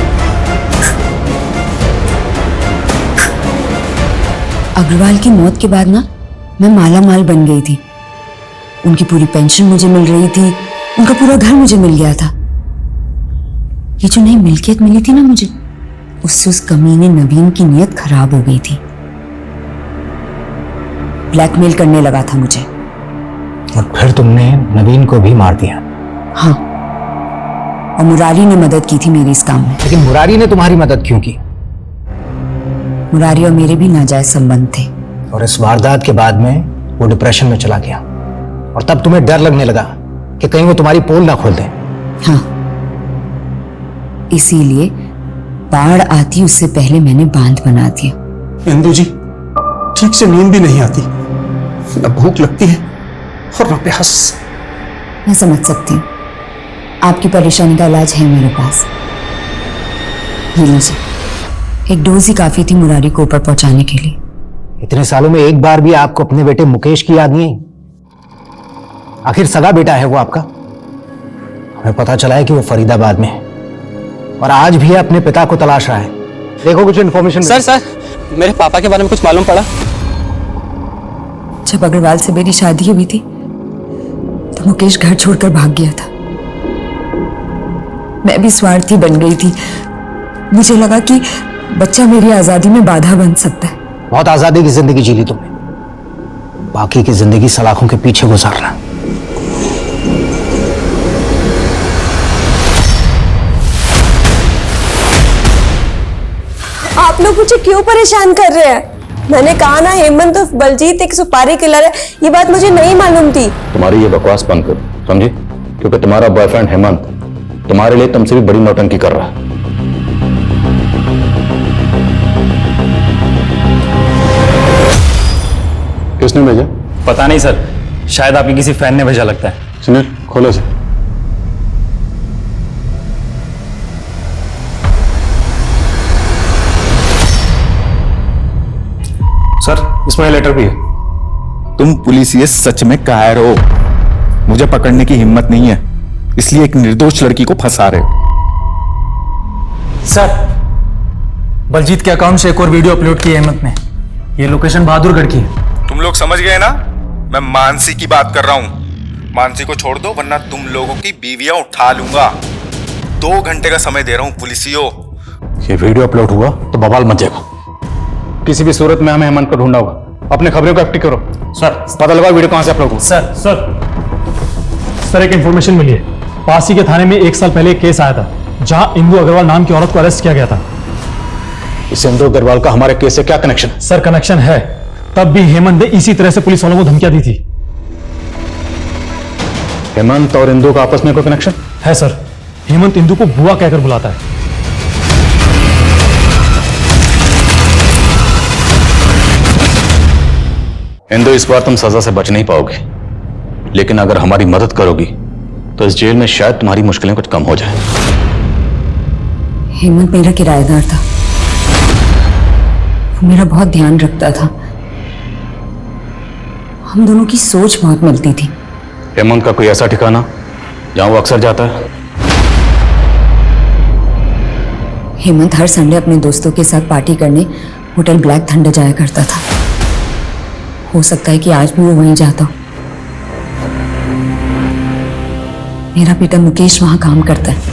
अग्रवाल की मौत के बाद ना मैं माला माल बन गई थी। उनकी पूरी पेंशन मुझे मिल रही थी, उनका पूरा घर मुझे मिल गया था। ये जो नई मिल्कियत मिली थी ना मुझे, उससे उस कमीने नवीन की नीयत खराब हो गई थी। ब्लैकमेल करने लगा था मुझे। और फिर तुमने नवीन को भी मार दिया? हाँ, और मुरारी ने मदद की थी मेरी इस काम में। लेकिन मुरारी ने तुम्हारी मदद क्यों की? मुरारी और मेरे भी नाजायज संबंध थे। और इस वारदात के बाद में वो डिप्रेशन में चला गया, और तब तुम्हें डर लगने लगा कि कहीं वो तुम्हारी पोल ना खोल दे। हाँ, इसीलिए बाढ़ आती उससे पहले मैंने बांध बना दिया। इंदु जी, ठीक से नींद भी नहीं आती, न भूख लगती है और न प्यास। मैं समझ सकती हूँ, आपकी परेशानी का इलाज है मेरे पास। ये लीजिए, एक डोज ही काफी थी मुरारी को ऊपर पहुंचाने के लिए। इतने सालों में एक बार भी आपको अपने बेटे मुकेश की याद नहीं? आखिर सगा बेटा है वो आपका। हमें पता चला है कि वो फरीदाबाद में है, और आज भी अपने पिता को तलाश रहा है। देखो कुछ इन्फॉर्मेशन। सर मेरे पापा के बारे में कुछ मालूम पड़ा? जब अग्रवाल से मेरी शादी हुई थी तो मुकेश घर छोड़कर भाग गया था। मैं भी स्वार्थी बन गई थी। मुझे लगा कि बच्चा मेरी आजादी में बाधा बन सकता है। बहुत आजादी की जिंदगी जी ली तुमने, बाकी की जिंदगी सलाखों के पीछे गुजारना। आप लोग मुझे क्यों परेशान कर रहे हैं? मैंने कहा ना हेमंत और बलजीत एक सुपारी किलर है, ये बात मुझे नहीं मालूम थी। तुम्हारी ये बकवास बंद कर, समझे? क्योंकि तुम्हारा बॉयफ्रेंड हेमंत तुम्हारे लिए तुमसे भी बड़ी नौटंकी कर रहा है। किसने भेजा? पता नहीं सर, शायद आपके किसी फैन ने भेजा लगता है। सुनील खोलो से। सर इसमें लेटर भी है। तुम पुलिस ये सच में कायर हो, मुझे पकड़ने की हिम्मत नहीं है, इसलिए एक निर्दोष लड़की को फंसा रहे हो। सर, बलजीत के अकाउंट से एक और वीडियो अपलोड की है हिम्मत ने। ये लोकेशन बहादुरगढ़ की है। तुम लोग समझ गए ना, मैं मानसी की बात कर रहा हूं। मानसी को छोड़ दो वरना तुम लोगों की बीवियां उठा लूंगा। 2 घंटे का समय दे रहा हूं पुलिसियों। ये वीडियो अपलोड हुआ तो बवाल मच जाएगा। किसी भी सूरत में हमें हेमंत को ढूंढना होगा। अपने खबरों को एक्टिव करो। सर पता लगाओ वीडियो कहां से अपलोड हुआ। सर एक इंफॉर्मेशन मिली है। पास ही के थाने में 1 साल पहले एक केस आया था जहां इंदु अग्रवाल नाम की औरत को अरेस्ट किया गया था। इस इंदु अग्रवाल का हमारे केस से क्या कनेक्शन? सर कनेक्शन है, तब भी हेमंत ने इसी तरह से पुलिस वालों को धमकियां दी थी। हेमंत और इंदु का आपस में कोई कनेक्शन है? सर हेमंत इंदु को बुआ कहकर बुलाता है। इंदु, इस बार तुम सजा से बच नहीं पाओगे, लेकिन अगर हमारी मदद करोगी तो इस जेल में शायद तुम्हारी मुश्किलें कुछ कम हो जाए। हेमंत मेरा किराएदार था, वो मेरा बहुत ध्यान रखता था। हम दोनों की सोच बहुत मिलती थी। हेमंत का कोई ऐसा ठिकाना जहां वो अक्सर जाता है? हेमंत हर संडे अपने दोस्तों के साथ पार्टी करने होटल ब्लैक थंडर जाया करता था। हो सकता है कि आज भी वो वहीं जाता हो। मेरा बेटा मुकेश वहां काम करता है।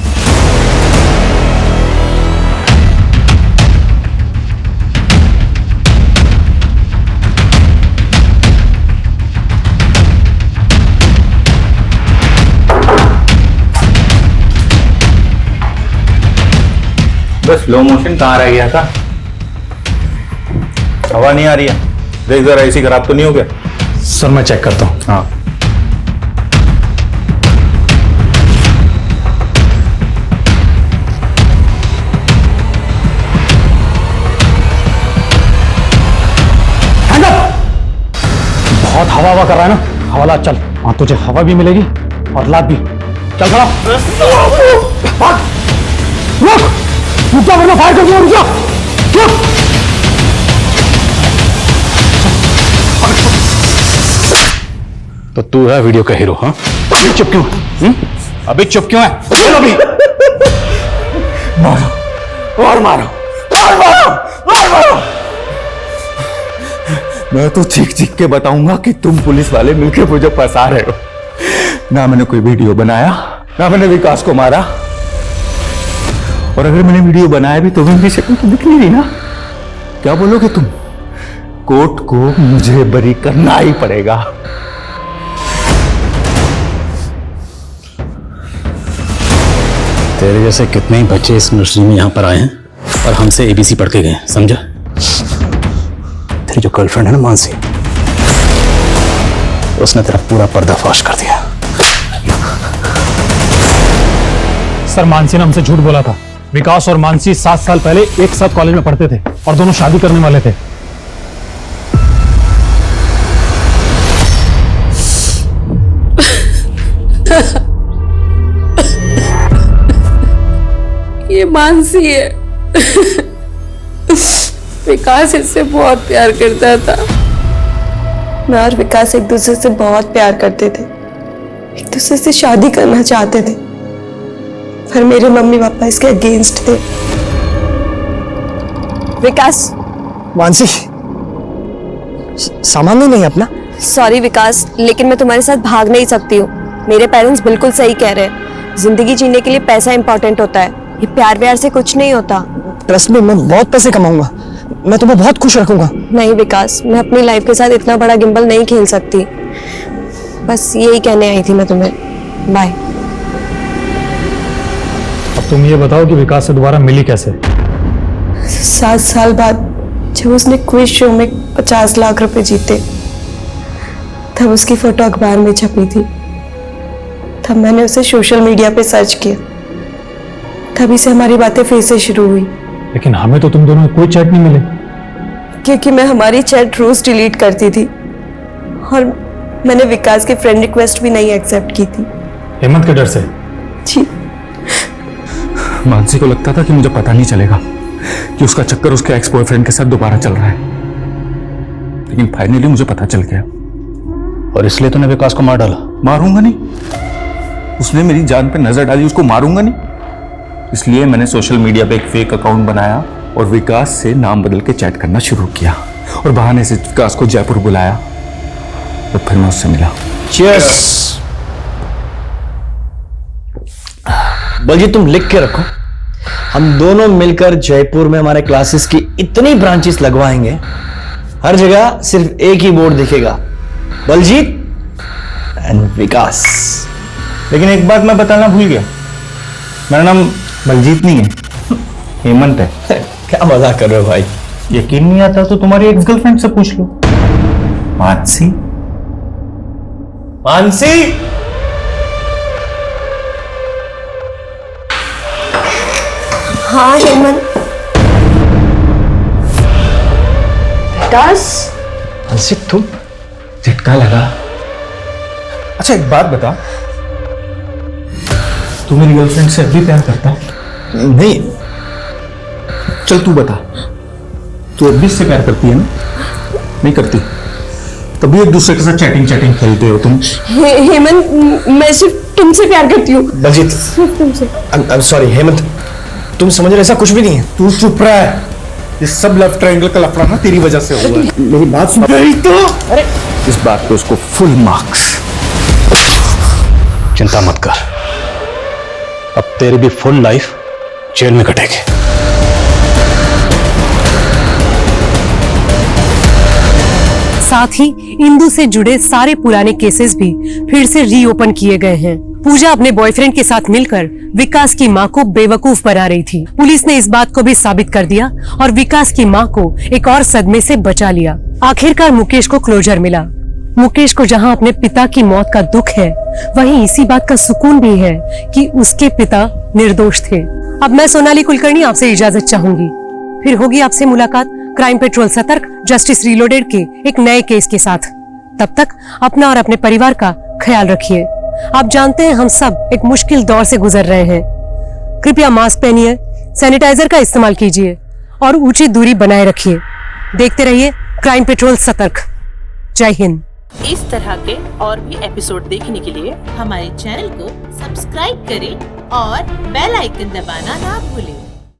बस स्लो मोशन कहाँ रह गया था? हवा नहीं आ रही है, देख जरा एसी खराब तो नहीं हो गया? सर मैं चेक करता हूँ। हाँ बहुत हवा कर रहा है ना, हवाला चल, वहां तुझे हवा भी मिलेगी और लात भी। चल खड़ा, रुक जा वरना फायर कर दूंगा। रुक जा, तो तू है वीडियो का हीरो? हाँ, अभी चुप क्यों है? अभी चुप क्यों है? अभी मारो और मारो और मारो और मारो। मैं तो चीख चीख के बताऊंगा कि तुम पुलिस वाले मिलकर मुझे फंसा रहे हो। ना मैंने कोई वीडियो बनाया, ना मैंने विकास को मारा, और अगर मैंने वीडियो बनाया भी तो मेरी शक्ल तो दिख नहीं रही ना। क्या बोलोगे तुम? कोर्ट को मुझे बरी करना ही पड़ेगा। तेरे जैसे कितने ही बच्चे इस नर्सरी में यहां पर आए हैं और हमसे एबीसी पढ़ के गए, समझा? तेरी जो गर्लफ्रेंड है ना मानसी, उसने तेरा पूरा पर्दाफाश कर दिया। सर मानसी ने हमसे झूठ बोला था। विकास और मानसी 7 साल पहले एक साथ कॉलेज में पढ़ते थे और दोनों शादी करने वाले थे। ये मानसी है। विकास इससे बहुत प्यार करता था। मैं और विकास एक दूसरे से बहुत प्यार करते थे, एक दूसरे से शादी करना चाहते थे, पर मेरे मम्मी पापा इसके अगेंस्ट थे। विकास, मानसी, सामान भी नहीं अपना? सॉरी विकास, लेकिन मैं तुम्हारे साथ भाग नहीं सकती हूँ। मेरे पेरेंट्स बिल्कुल सही कह रहे हैं, जिंदगी जीने के लिए पैसा इंपॉर्टेंट होता है, ये प्यार व्यार से कुछ नहीं होता। ट्रस्ट में, मैं बहुत पैसे कमाऊंगा, मैं तुम्हें बहुत खुश रखूंगा। नहीं विकास, मैं अपनी लाइफ के साथ इतना बड़ा गिम्बल नहीं खेल सकती। बस यही कहने आई थी मैं तुम्हें। बाय। अब तुम ये बताओ कि विकास से दोबारा मिली कैसे? 7 साल बाद जब उसने क्विज शो में 50 लाख रुपए जीते, तब उसकी फोटो अखबार में छपी थी। तब मैंने उसे सोशल मीडिया पे सर्च किया, तभी से हमारी बातें फिर से शुरू हुई। लेकिन हमें तो तुम दोनों कोई चैट नहीं मिले। क्योंकि मैं हमारी चैट रोज डिलीट करती थी, और मैंने विकास की फ्रेंड रिक्वेस्ट भी नहीं एक्सेप्ट की थी। हेमंत के डर से? जी। मानसी को लगता था कि मुझे पता नहीं चलेगा कि उसका चक्कर उसके एक्स बॉयफ्रेंड के साथ दोबारा चल रहा है, लेकिन फाइनली मुझे पता चल गया। और इसलिए तूने विकास को मार डाला? मारूंगा नहीं, उसने मेरी जान पे नजर डाली, उसको मारूंगा नहीं। इसलिए मैंने सोशल मीडिया पे एक फेक अकाउंट बनाया और विकास से नाम बदल के चैट करना शुरू किया और बहाने से विकास को जयपुर बुलाया और फिर मैं उससे मिला। चीयर्स। बलजीत तुम लिख के रखो, हम दोनों मिलकर जयपुर में हमारे क्लासेस की इतनी ब्रांचेस लगवाएंगे, हर जगह सिर्फ एक ही बोर्ड दिखेगा, बलजीत एंड विकास। लेकिन एक बात मैं बताना भूल गया, मेरा नाम बलजीत नहीं है, हेमंत है। क्या मजाक कर रहे हो भाई? यकीन नहीं आता तो तुम्हारी एक्स गर्लफ्रेंड से पूछ लो, मानसी। मानसी, हाँ हेमंत। विकास, मानसी तुम, झटका लगा। अच्छा एक बात बता, तू मेरी गर्लफ्रेंड से अभी प्यार करता है? नहीं। चल तू बता, तू अभी से प्यार करती है ना? नहीं करती? तभी एक दूसरे के साथ चैटिंग खेलते हो तुम। हेमंत, मैं सिर्फ तुमसे प्यार करती हूँ। बलजीत, सिर्फ तुमसे। आई एम सॉरी हेमंत, तुम समझ रहे ऐसा कुछ भी नहीं है। तू चुप रहा है, ये सब लव ट्रायंगल का लफड़ा ना तेरी वजह से हुआ है। मेरी बात सुन। तो अरे इस बात पे उसको फुल मार्क्स। चिंता मत कर, अब तेरी भी फुल लाइफ जेल में कटेगी। साथ ही इंदु से जुड़े सारे पुराने केसेस भी फिर से रीओपन किए गए हैं। पूजा अपने बॉयफ्रेंड के साथ मिलकर विकास की मां को बेवकूफ बना रही थी। पुलिस ने इस बात को भी साबित कर दिया और विकास की मां को एक और सदमे से बचा लिया। आखिरकार मुकेश को क्लोजर मिला। मुकेश को जहां अपने पिता की मौत का दुख है, वहीं इसी बात का सुकून भी है कि उसके पिता निर्दोष थे। अब मैं सोनाली कुलकर्णी आपसे इजाजत चाहूंगी, फिर होगी आपसे मुलाकात क्राइम पेट्रोल सतर्क जस्टिस रीलोडेड के एक नए केस के साथ। तब तक अपना और अपने परिवार का ख्याल रखिए। आप जानते हैं हम सब एक मुश्किल दौर से गुजर रहे हैं। कृपया मास्क पहनिए, सैनिटाइजर का इस्तेमाल कीजिए और उचित दूरी बनाए रखिए। देखते रहिए क्राइम पेट्रोल सतर्क। जय हिंद। इस तरह के और भी एपिसोड देखने के लिए हमारे चैनल को सब्सक्राइब करें और बेल आइकन दबाना ना भूलें।